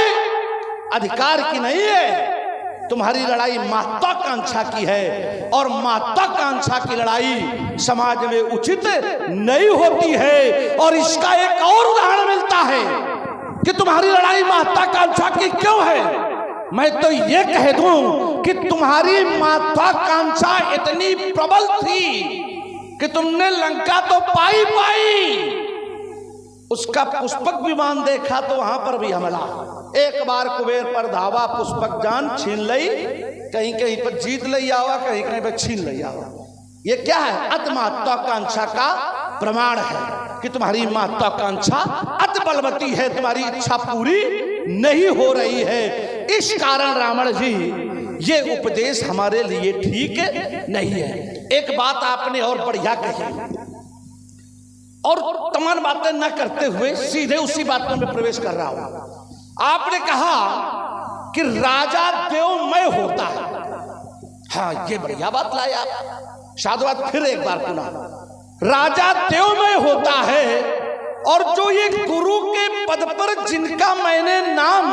अधिकार की नहीं है, तुम्हारी लड़ाई महत्वाकांक्षा की है, और महत्वाकांक्षा की लड़ाई समाज में उचित नहीं होती है। और इसका एक और उदाहरण मिलता है कि तुम्हारी लड़ाई महत्वाकांक्षा की क्यों है। मैं तो ये कह दूं कि तुम्हारी महत्वाकांक्षा इतनी प्रबल थी कि तुमने लंका तो पाई, उसका पुष्पक विमान देखा तो वहां पर भी हमला। एक बार कुबेर पर धावा, पुष्पक जान छीन लई, कहीं कहीं पर जीत लई आवा, कहीं कहीं पर छीन लई आवा। ये क्या है? अति महत्वाकांक्षा का प्रमाण है कि तुम्हारी महत्वाकांक्षा अति बलवती है, तुम्हारी इच्छा पूरी नहीं हो रही है। इस कारण रावण जी ये उपदेश हमारे लिए ठीक नहीं है। एक बात आपने और बढ़िया कही और तमाम बातें न करते हुए सीधे उसी बात में मैं प्रवेश कर रहा हूं। आपने कहा कि राजा देवमय होता है। हाँ, ये बढ़िया बात लाए आप। साधुवाद फिर एक बार सुना। राजा देवमय होता है और जो ये गुरु के पद पर जिनका मैंने नाम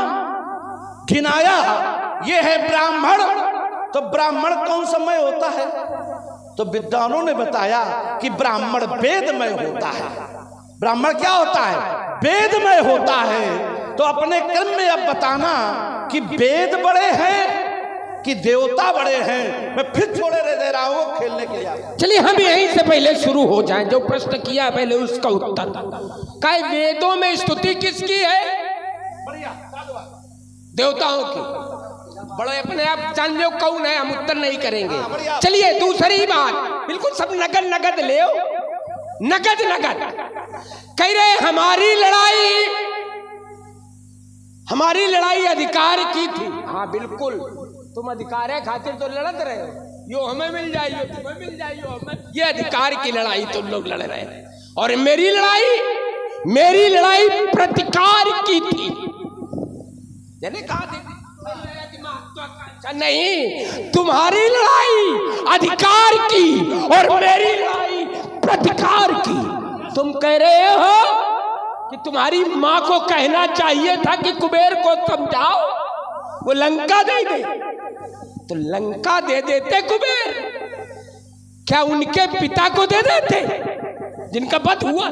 गिनाया ये है ब्राह्मण। तो ब्राह्मण कौन समय होता है? तो विद्वानों ने बताया कि ब्राह्मण वेदमय होता है। ब्राह्मण क्या होता है? वेदमय होता है। तो अपने क्रम में अब बताना कि वेद बड़े हैं कि देवता बड़े हैं। मैं फिर छोड़े रह दे रहा हूं खेलने के लिए। चलिए हम यहीं से पहले शुरू हो जाएं। जो प्रश्न किया पहले उसका उत्तर। काय वेदों में स्तुति किसकी है? देवताओं की। बड़े अपने आप जान लो कौन है, हम उत्तर नहीं करेंगे। चलिए दूसरी बात, बिल्कुल सब नगद नगद ले, नगद नगद कह रहे हमारी लड़ाई अधिकार की थी। हाँ बिल्कुल, तुम अधिकार है खातिर तो लड़त रहे हो, यो हमें मिल जाइयो, तुम्हें मिल जाइयो, हमें। ये अधिकार की लड़ाई तुम लोग लड़ रहे हैं। और मेरी लड़ाई प्रतिकार की थी। यानी कहा नहीं, तुम्हारी लड़ाई अधिकार की और मेरी लड़ाई प्रतिकार की। तुम कह रहे हो कि तुम्हारी माँ को कहना चाहिए था कि कुबेर को समझाओ, वो लंका दे दे। तो लंका दे देते कुबेर, क्या उनके पिता को दे देते जिनका वध हुआ?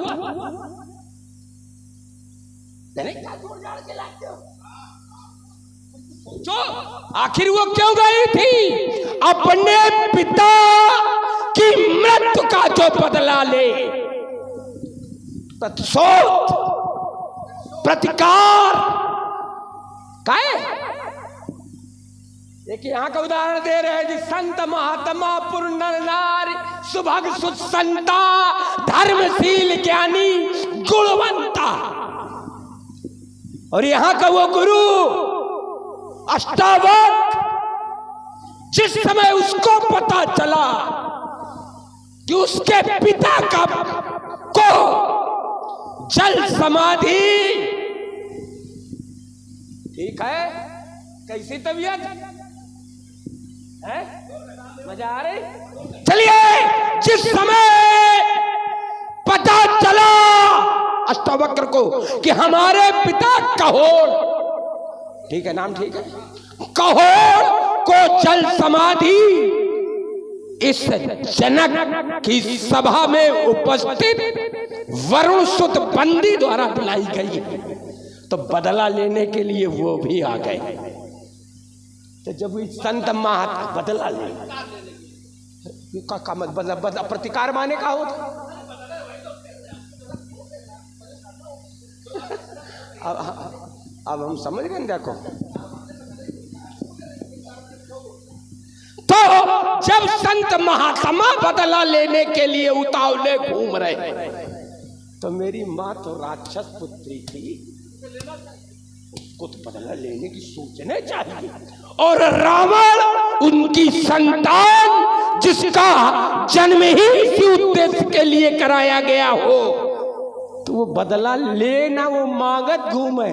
तो आखिर वो क्यों गई थी? अपने पिता की मृत्यु का जो बदला ले, तत्सोत प्रतिकार का है। एक यहाँ का उदाहरण दे रहे हैं जी, संत महात्मा पुण्य नारी सुभग सुसंता धर्मशील ज्ञानी गुणवंता। और यहाँ का वो गुरु अष्टावक्र, जिस समय उसको पता चला कि उसके पिता को जल समाधि, ठीक है, कैसी तबीयत है? मजा आ रही? चलिए, जिस समय पता चला अष्टावक्र को कि हमारे पिता कहोड़, ठीक है नाम ठीक है, कहोड़ को जल समाधि इस जनक की सभा में उपस्थित वरुण सुत बंदी द्वारा बुलाई गई। तो बदला लेने के लिए वो भी आ गए। तो जब इस संत महात्मा बदला ले का प्रतिकार माने का होता। अब हम समझ गए। देखो, तो जब संत महात्मा बदला लेने के लिए उतावले घूम रहे, तो मेरी माँ तो राक्षस पुत्री थी, उसको तो बदला लेने की सोचने चाहिए। और रावण उनकी संतान, जिसका जन्म ही इसी उद्देश्य के लिए कराया गया हो, तो वो बदला लेना वो मांगत घूमे।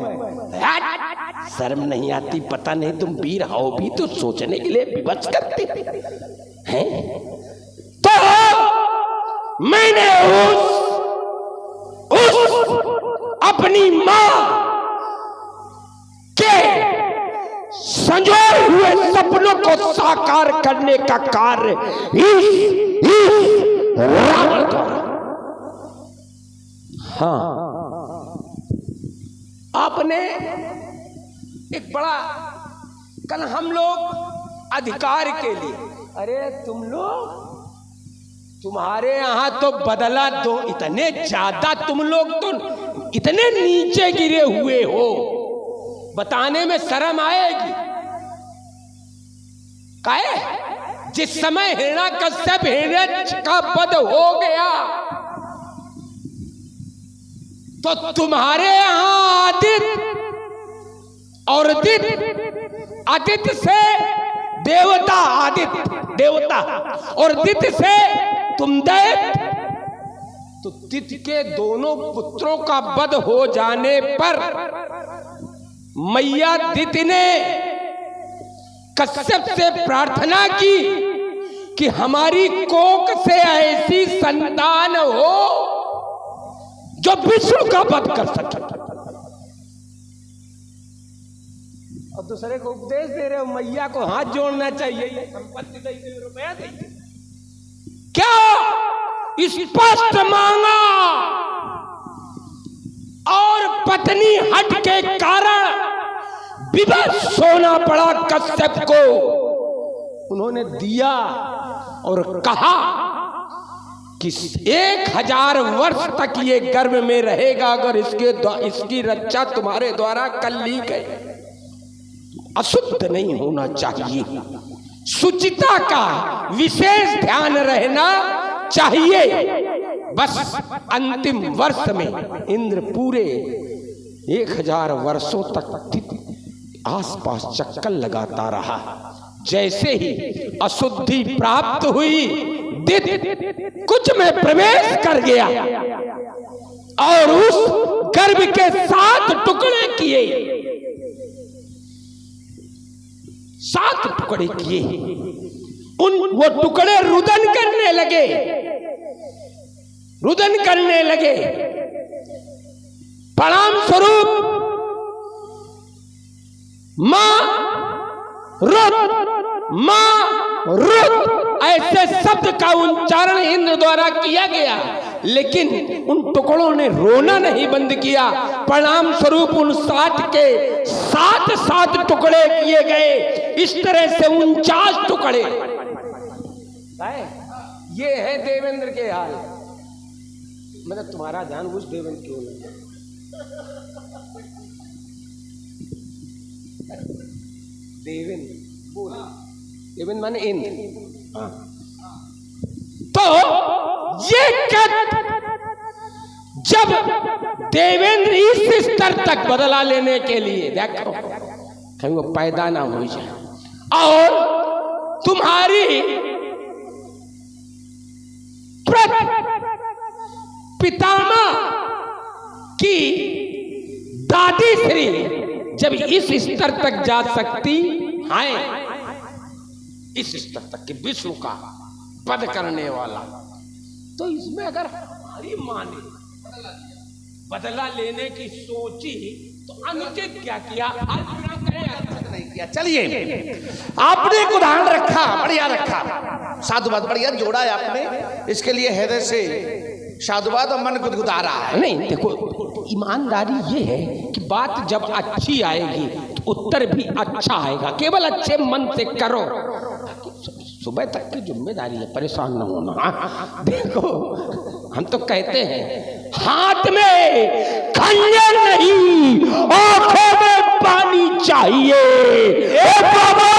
शर्म नहीं आती? पता नहीं तुम वीर हो भी तो सोचने के लिए विवश करते हैं। तो मैंने उस अपनी मां के संजोए हुए सपनों को साकार करने का कार्य इस रावण द्वारा। हाँ, आपने एक बड़ा, कल हम लोग अधिकार के लिए, अरे तुम लोग, तुम्हारे यहां तो बदला दो, इतने ज्यादा तुम लोग तो इतने नीचे गिरे हुए हो, बताने में शर्म आएगी। काहे? जिस समय हिरण्यकश्यप हिरण्य का वध हो गया, तो तुम्हारे यहां आदित्य और आदित्य से देवता, आदित्य देवता और दित्य से तुम दैत्य। तो दित्य के दोनों पुत्रों का वध हो जाने पर मैया दित्य ने कश्यप से प्रार्थना की कि हमारी कोख से ऐसी संतान हो जो विष्णु का वध कर सके। और दूसरे को उपदेश दे रहे हो मैया को हाथ जोड़ना चाहिए, ये संपत्ति दे, रुपया दे, क्या स्पष्ट मांगा। और पत्नी हट के कारण विवश होना पड़ा कश्यप को। उन्होंने दिया और कहा कि 1000 वर्ष तक ये गर्भ में रहेगा, अगर इसकी रक्षा तुम्हारे द्वारा कर ली गई। अशुद्ध नहीं होना चाहिए, शुचिता का विशेष ध्यान रहना चाहिए। बस अंतिम वर्ष में इंद्र पूरे 1000 वर्षों तक आसपास चक्कर लगाता रहा। जैसे ही अशुद्धि प्राप्त हुई, दित्य कुछ में प्रवेश कर गया और उस गर्भ के 7 टुकड़े किए, 7 टुकड़े किए। वो टुकड़े रुदन करने लगे, रुदन करने लगे। परिणाम स्वरूप मां रुत ऐसे शब्द का उच्चारण इंद्र द्वारा किया गया, लेकिन उन टुकड़ों ने रोना नहीं बंद किया। परिणाम स्वरूप उन 7 के 7 टुकड़े किए गए। इस तरह से 49 टुकड़े। ये है देवेंद्र के हाल। मतलब तुम्हारा जानबूझ देवेंद्र क्यों नहीं? देवेंद्र बोला, देवेंद्र माने इंद्र। हाँ। तो ये जब देवेंद्र इस स्तर तक बदला लेने के लिए, देखो कहीं वो पैदा ना हो जाए और तुम्हारी पितामह की दादी श्री जब इस स्तर तक जा सकती है, इस स्तर तक कि विष्णु का वध करने वाला, तो इसमें अगर हमारी मां ने बदला लेने की सोची तो अनुचित क्या किया? नहीं किया। चलिए, आपने एक उदाहरण रखा, बढ़िया रखा, साधुवाद बढ़िया जोड़ा है आपने। इसके लिए हृदय से साधुवाद और मन गुदगुदा रहा है। नहीं देखो, ईमानदारी ये है कि बात जब अच्छी आएगी तो उत्तर भी अच्छा आएगा। केवल अच्छे मन से करो, सुबह तक की जिम्मेदारी है, परेशान न होना। देखो हम तो कहते हैं हाथ में खंजर नहीं, आंखों में पानी चाहिए। ए बाबा,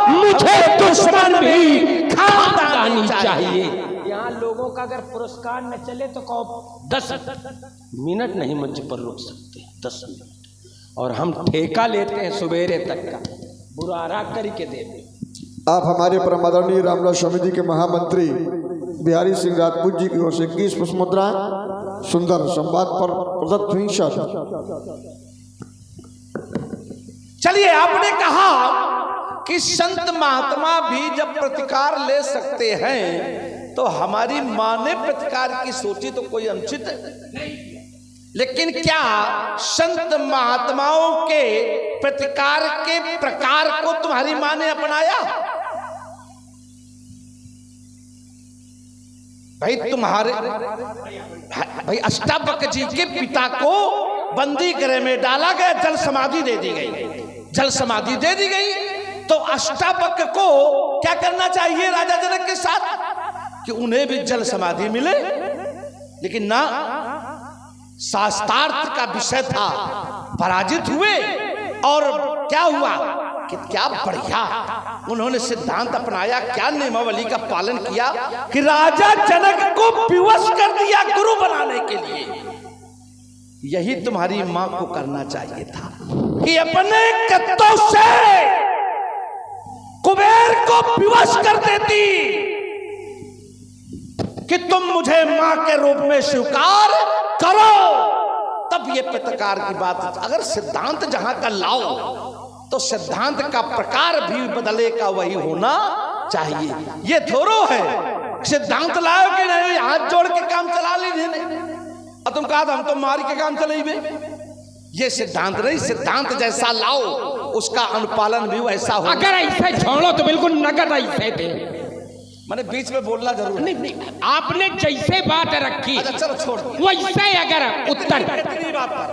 मुझे दुश्मन भी खानदानी चाहिए। यहाँ लोगों का अगर पुरस्कार न चले तो कहो 10 मिनट नहीं मंच पर रुक सकते, 10 मिनट, और हम ठेका लेते हैं सुबेरे तक का, बुरारा करके देते। आप हमारे परम आदरणीय रामदास स्वामी जी के महामंत्री बिहारी सिंह राजपूत जी की ओर से 21 पुष्पमुद्रा सुंदर संवाद पर प्रदत्त हुई। चलिए, आपने कहा कि संत महात्मा भी जब प्रतिकार ले सकते हैं तो हमारी मां ने प्रतिकार की सोची तो कोई अनुचित नहीं। लेकिन क्या संत महात्माओं के प्रतिकार के प्रकार को तुम्हारी मां ने अपनाया? भाई तुम्हारे भाई अष्टावक्र जी के पिता को बंदी गृह में डाला गया, जल समाधि दे दी गई, जल समाधि दे दी गई। तो अष्टावक्र को क्या करना चाहिए राजा जनक के साथ कि उन्हें भी जल समाधि मिले, लेकिन ना, शास्त्रार्थ का विषय था, पराजित हुए। और क्या हुआ कि क्या बढ़िया उन्होंने सिद्धांत अपनाया, क्या नियमावली का पालन किया कि राजा जनक को विवश कर दिया गुरु बनाने के लिए। यही तुम्हारी मां को करना चाहिए था। कि अपने कत्तों से कुबेर को विवश कर देती कि तुम मुझे मां के रूप में स्वीकार करो, तब ये पत्रकार की बात। अगर सिद्धांत जहां का लाओ तो सिद्धांत का प्रकार भी बदले का वही होना चाहिए। ये थोड़ो है सिद्धांत लाओ कि नहीं हाथ जोड़ के काम चला लीजिए, और तुम कहा हम तो मारी के काम चलेबे। ये सिद्धांत नहीं, सिद्धांत जैसा लाओ उसका अनुपालन भी वैसा हो। अगर ऐसे छोड़ो तो बिल्कुल नगद ऐसे थे। मैंने बीच में बोलना जरूर नहीं, आपने जैसे बात रखी अच्छा चलो छोड़ वैसे अगर उत्तर,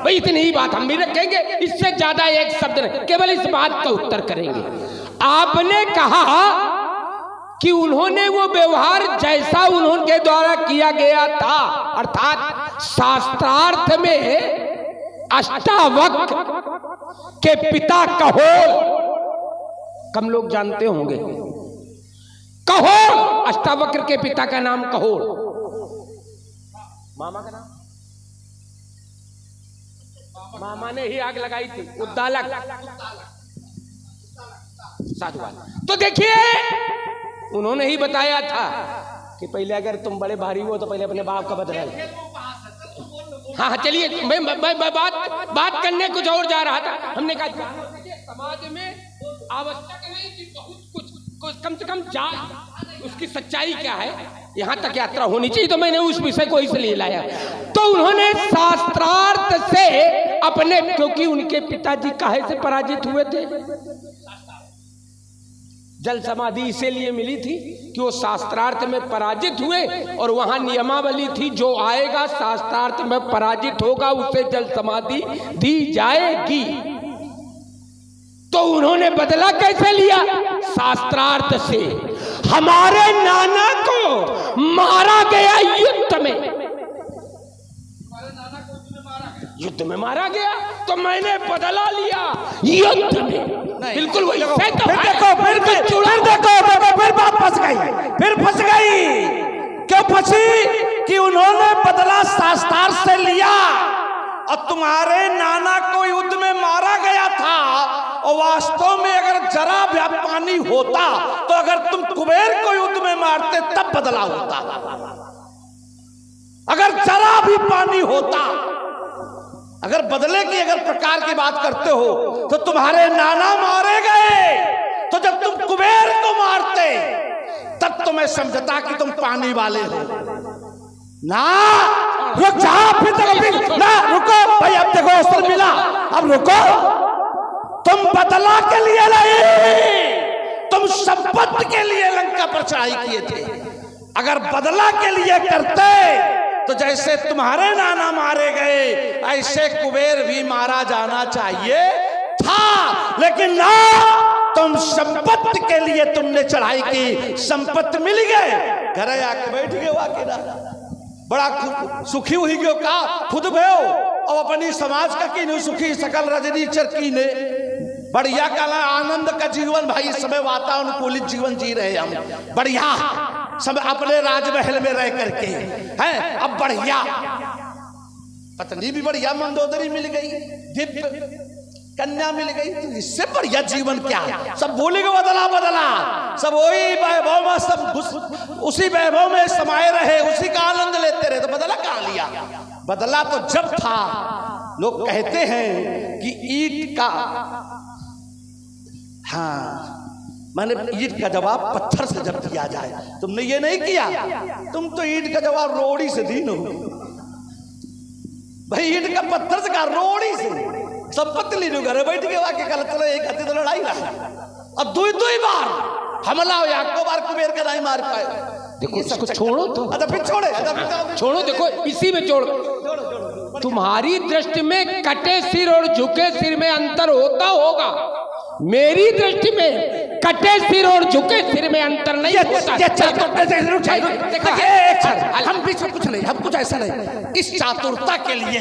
भाई इतनी ही बात हम भी रखेंगे, इससे ज्यादा एक शब्द नहीं, केवल इस बात का उत्तर करेंगे। आपने कहा कि उन्होंने वो व्यवहार जैसा उन्होंने द्वारा किया गया था, अर्थात शास्त्रार्थ में अष्टावक्र के पिता कहोल, कम लोग जानते होंगे कहोल, अष्टावक्र के पिता का नाम कहोल, मामा का नाम, मामा ने ही आग लगाई थी, उद्दालक साधुवाद। तो देखिए उन्होंने ही बताया था कि पहले अगर तुम बड़े भारी हो तो पहले अपने बाप का बदला लो। हाँ चलिए, मैं बात करने कुछ और जा रहा था। हमने कहा समाज में आवश्यक नहीं कि बहुत कुछ कम से कम जान उसकी सच्चाई क्या है, यहाँ तक यात्रा होनी चाहिए। तो मैंने उस विषय को इसलिए लाया। तो उन्होंने शास्त्रार्थ से अपने, क्योंकि उनके पिताजी काहे से पराजित हुए थे, जल समाधि इसीलिए मिली थी कि वो शास्त्रार्थ में पराजित हुए, और वहां नियमावली थी जो आएगा शास्त्रार्थ में पराजित होगा उसे जल समाधि दी जाएगी। तो उन्होंने बदला कैसे लिया? शास्त्रार्थ से। हमारे नाना को मारा गया युद्ध में मारा गया, तो मैंने बदला लिया युद्ध में। बिल्कुल वही। फिर बात फंस गई। क्यों फंसी? कि उन्होंने बदला शास्त्रार्थ से लिया, और तुम्हारे नाना को युद्ध में मारा गया था, और वास्तव में अगर जरा भी पानी होता तो अगर तुम कुबेर को युद्ध में मारते तब बदला होता। अगर जरा भी पानी होता, अगर बदले की अगर प्रकार की बात करते हो तो तुम्हारे नाना मारे गए, तो जब तुम कुबेर को मारते तब तो मैं समझता कि तुम पानी वाले हो ना। रुक जा, फिर ना रुको भाई, अब देखो अवसर मिला, अब रुको। तुम बदला के लिए नहीं, तुम संपत्ति के लिए लंका पर चढ़ाई किए थे। अगर बदला के लिए करते तो जैसे तुम्हारे नाना मारे गए ऐसे कुबेर भी मारा जाना चाहिए था, लेकिन ना, तुम संपत्ति के लिए तुमने चढ़ाई की, संपत्ति मिल गए, घर आके बैठ गए वाके ना, बड़ा सुखी हुई गयो का खुद भयो, और अपनी समाज का की सुखी सकल रजनी चर की ने बढ़िया काला आनंद का जीवन। भाई इस समय वातानुकूलित जीवन जी रहे हम, बढ़िया सब अपने राजमहल में रह करके हैं। अब बढ़िया पत्नी भी बढ़िया मंदोदरी मिल गई, दिव्य कन्या मिल गई, तो इससे बढ़िया जीवन क्या? सब भूलेंगे बदला, सब वही वैभव में, सब उसी वैभव में समाये रहे, उसी का आनंद लेते रहे, तो बदला कहाँ लिया? बदला तो जब था, लोग कहते हैं कि ईंट का, हाँ मैंने ईंट का जवाब पत्थर से जब दिया जाए, तुमने ये नहीं किया, तुम तो ईंट का जवाब रोड़ी से दी नो भाई, ईंट का पत्थर से कहा, रोड़ी से संपत्ति ली घर बैठ के वाके कल चलो एक हत्ती तो लड़ाई रहा, अब दो बार हमला हो, को बार कुबेर का नहीं मार पाए। देखो इसको छोड़ो तो, अच्छा फिर छोड़े, छोड़ो, देखो इसी में जोड़। तुम्हारी दृष्टि में कटे सिर और झुके सिर में अंतर होता होगा, मेरी दृष्टि में कटे सिर और झुके सिर में अंतर नहीं होता। हम बीच में कुछ नहीं, हम कुछ ऐसा नहीं, इस चातुरता के लिए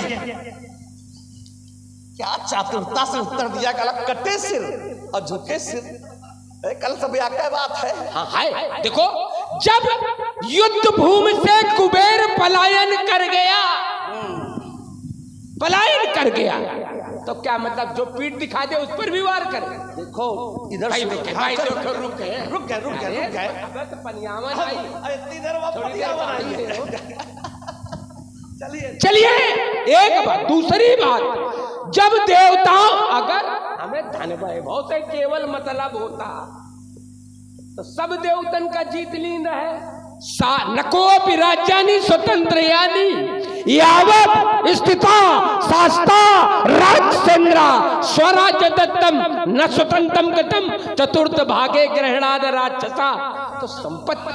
क्या चातुरता से उत्तर दिया गया, कटे सिर और झुके सिर, कल सब क्या बात है। हाँ है, देखो जब युद्ध भूमि से कुबेर पलायन कर गया, तो क्या मतलब जो पीठ दिखा दे उस पर भी वार करे? देखो इधर भाई से रुक देखो, भाई हाँ, रुक रुक गए रुक गए रुक गए रुक गए। अबे तो पनियावन आई। इतनी देर में थोड़ी क्या देर बनाइए? बाद चलिए चलिए एक बात, दूसरी बात, जब देवताओं अगर हमें धन वैभव से केवल मतलब होता तो सब देवतन का जीत लीन रहे। नकोपि राज्यानि स्वतंत्र यानी यावत स्थिता शास्ता राजचंद्रा स्वराज्य दत्तम न स्वतंत्रम गतम चतुर्थ भागे ग्रहणाद राक्षसा। तो संपत्ति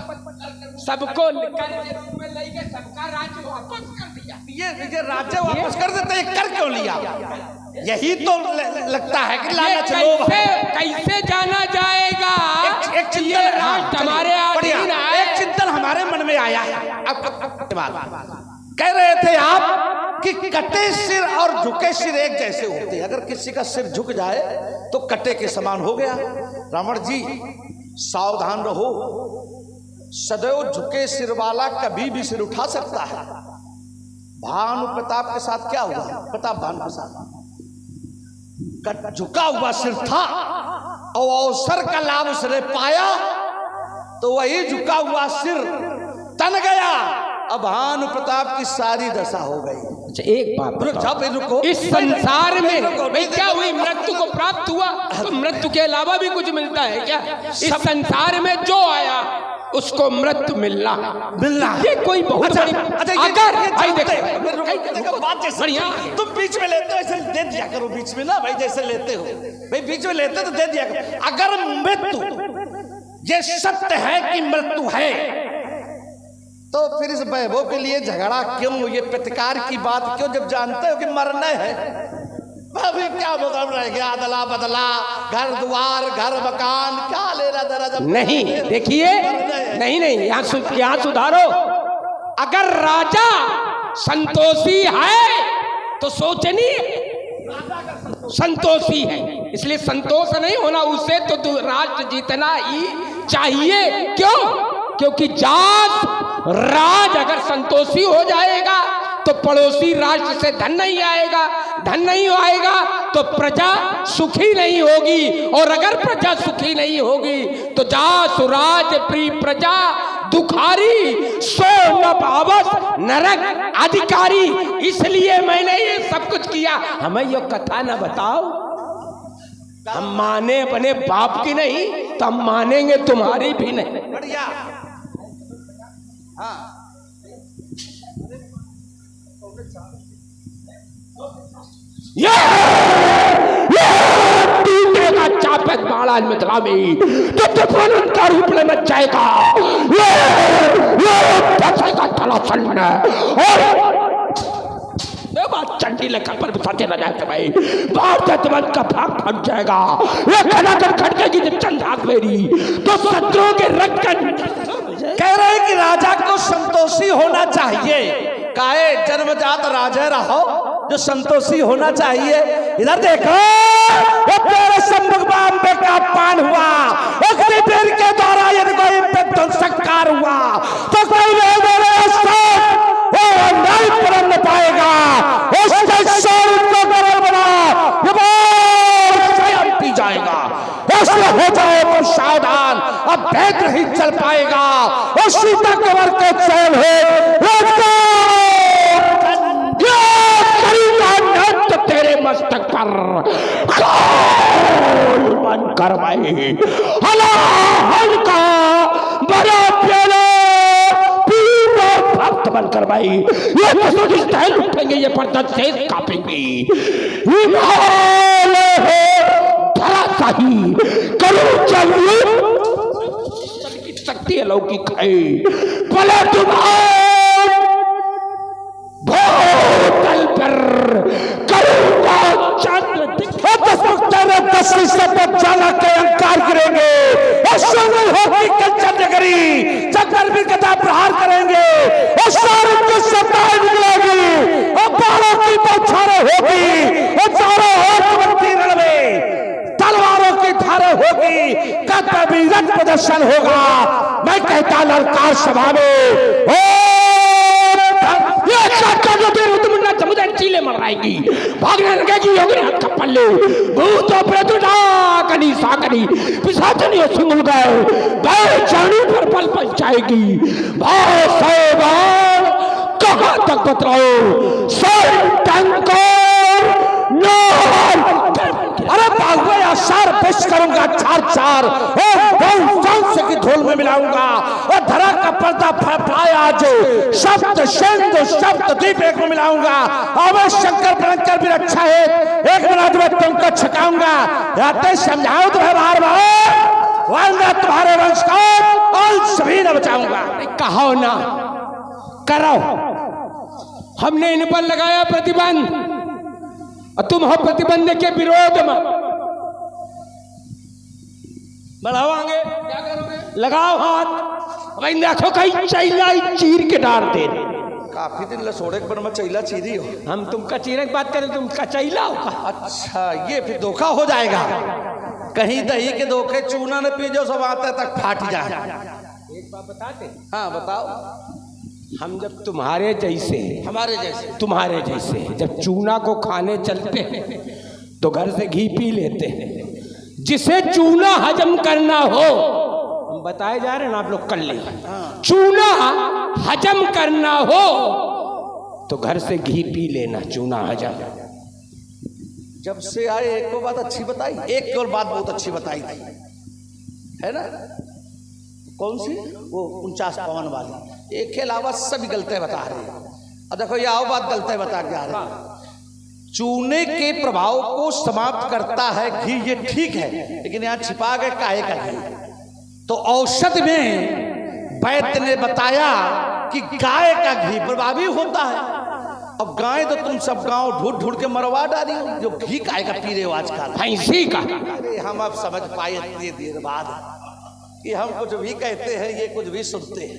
सबको निकाल के रूप में ले गए, सबका राज्य वापस कर दिया। ये राज्य वापस कर देते, ये कर क्यों लिया? यही तो लगता है कि लालच लोभ है। कैसे जाना जाएगा? एक चिंतन ये राष्ट्र हमारे अधीन है। एक चिंतन हमारे मन में आया है। अब कह रहे थे आप कि कटे सिर और झुके सिर एक जैसे होते हैं। अगर किसी का सिर झुक जाए तो कटे के समान हो गया। रावण जी सावधान रहो, सदैव झुके सिर वाला कभी भी सिर उठा सकता है। भानु प्रताप के साथ क्या हुआ? प्रताप भानु के साथ झुका हुआ सिर था और अवसर का लाभ उसने पाया तो वही झुका हुआ सिर तन गया। अब भानु प्रताप की सारी दशा हो गई। अच्छा एक बात जब रुको, इस संसार में भाई क्या हुई? मृत्यु को प्राप्त हुआ तो मृत्यु के अलावा भी कुछ मिलता है क्या? इस संसार में जो आया उसको मृत्यु मिलना ये कोई बहुत बड़ी अगर भाई देखो बात जैसे बढ़िया तुम बीच में लेते हो ऐसे दे दिया करो बीच में ना भाई, जैसे लेते हो भाई बीच में लेते तो दे दिया करो। अगर मृत्यु ये सत्य है कि मृत्यु है तो फिर इस वैभव के लिए झगड़ा क्यों? ये प्रतिकार की बात क्यों जब जानते हो कि मरना है? अभी क्या मतलब रह गया? अदला बदला, घर द्वार, घर मकान, क्या लेना देना? जब नहीं देखिए, नहीं यहाँ सुधारो। अगर राजा संतोषी है तो सोचनी संतोषी है, इसलिए संतोष नहीं होना उससे तो राष्ट्र जीतना ही चाहिए। क्यों? क्योंकि जात राज अगर संतोषी हो जाएगा तो पड़ोसी राष्ट्र से धन नहीं आएगा, धन नहीं आएगा तो प्रजा सुखी नहीं होगी, और अगर प्रजा सुखी नहीं होगी तो जा सुराज प्री प्रजा दुखारी सो न पावस नरक अधिकारी। इसलिए मैंने ये सब कुछ किया। हमें ये कथा न बताओ, हम माने अपने बाप की नहीं तो हम मानेंगे तुम्हारी भी नहीं। बढ़िया। हाँ ये टूटेगा चापक बाड़ा मिथिला में तो तूफान का रूप ले मच जाएगा। ये फंसेगा तलाशन में और बात चंडी लेकर पर बिठाते न जाते भाई, भारत तुरंत का भाग फट जाएगा। ये खड़ाकर खड़केगी जब चंद हाथ मेरी तो शत्रुओं के रक्त। कह रहे कि राजा को संतोषी होना चाहिए। काहे जन्मजात राजा रहो जो संतोषी होना चाहिए। इधर देखो वो तेरे सम्मुख बांबे का पान हुआ, उसी पेड़ के द्वारा यदि कोई ध्वंसकार हुआ तो कोई नहीं परम पाएगा। उसके शौर्य को गरल बना स्वयं पी जाएगा। उससे हो जाए तो सावधान, अब भेद नहीं चल पाएगा। और सीता कवर के चैन तो तेरे मस्तक पर बंद कर भाई हला हल्का बड़ा प्याला भक्त बनकर भाई ये कसौटी स्टाइल उठेंगे, ये पर्दा से कापेंगे। हिमालय है धराशाही करूं चलिए शक्ति अलौकिक है भले तुम्हारे भूतल पर करूंगा चंद्र जाला के अंकार करेंगे और सुंदर होगी कंचन नगरी जगदल भी कथा प्रहार करेंगे और सारे को सत्ताएं निकलेगी और बालों की बौछारें होगी और चारों ओर रण में तलवारों की धारें होगी, कर्तव्य प्रदर्शन होगा। मैं कहता ललकार सभा में चीले मराएगी, भागने लगेगी योगिनी हाथ का पल्ले, भूत प्रेत डाकनी साकनी पिशाचनी सिंगुल गए बेचानी पर पल पल जाएगी। भाई साहब कहाँ तक बतलाओ अरे बाहुआ आसार पेश करूंगा चार चार से की धूल में मिलाऊंगा और धरा का पर्दा फड़फड़ाया जो शब्द शेंदु शब्द दीप एक में मिलाऊंगा और मैं शंकर भयंकर भी अच्छा है एक मिनट में तुमको छकाऊंगा याते समझाओ तुम्हें बार बार वरना तुम्हारे वंश को और सभी न बचाऊंगा। कहो ना करो, हमने इन पर लगाया प्रतिबंध और तुम हो प्रतिबंध के विरोध में। बढ़ाओ आगे, क्या करोगे? लगाओ हाथ, भाई देखो कहीं चैला चीर के डाल दे। काफी दिन लसोड़े पर मैं चैला चीरी हो। हम तुमका चीरने की बात करें, तुमका चैला होगा। अच्छा ये फिर धोखा हो जाएगा, कहीं दही के धोखे चूना न पी जो सब आते तक फाट जाए। एक बात बताते, हाँ बताओ। हम जब तुम्हारे जैसे तुम्हारे जैसे जब चूना को खाने चलते हैं तो घर से घी पी लेते हैं। जिसे चूना हजम करना हो, हम बताए जा रहे हैं ना, आप लोग कर ले, चूना हजम करना हो तो घर से घी पी लेना, चूना हजम। जब से आए एक को बात अच्छी बताई, एक और बात बहुत अच्छी बताई थी, है ना? कौन सी? वो 49 वाली। एक के अलावा सभी गलतियां बता रहे हैं। अब देखो ये आओ बात गलतियां बता के आ रहे हैं। चूने के प्रभाव को समाप्त करता है घी, ये ठीक है, लेकिन यहाँ छिपा गए काहे का घी। तो औषध में वैद्य ने बताया कि गाय का घी प्रभावी होता है। अब गाय तो तुम सब गांव ढूंढ ढूंढ के मरवा डाली हो, जो घी गाय का पी रहे हो आजकल, भैंसी का। अरे हम अब समझ पाए इतनी देर बाद कि हम कुछ भी कहते हैं ये कुछ भी सुनते हैं।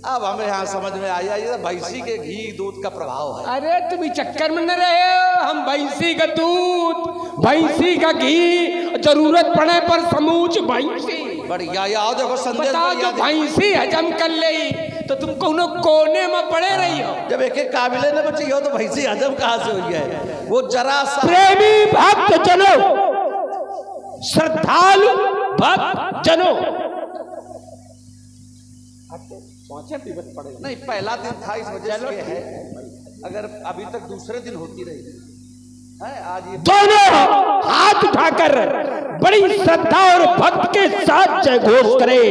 अब हमें यहाँ समझ में आया ये भैंसी के घी दूध का प्रभाव है। अरे तुम चक्कर में न रहे हो, हम भैंसी का दूध, भैंसी का घी, जरूरत पड़े पर समूच भैंसी। बढ़िया, आओ देखो संदेश बताओ, जो भैंसी हजम कर ले तो तुम कोनो कोने में पड़े रही हो। जब एक एक काबिले न बची हो तो भैंसी हजम कहाँ से हुई है? वो जरा सा प्रेमी भक्त जनो, श्रद्धालु भक्त जनो, नहीं पहला दिन था इस वजह से है, अगर अभी तक दूसरे दिन होती रही है। आज ये दोनों हाथ उठाकर बड़ी श्रद्धा और भक्त के साथ जय घोष करे।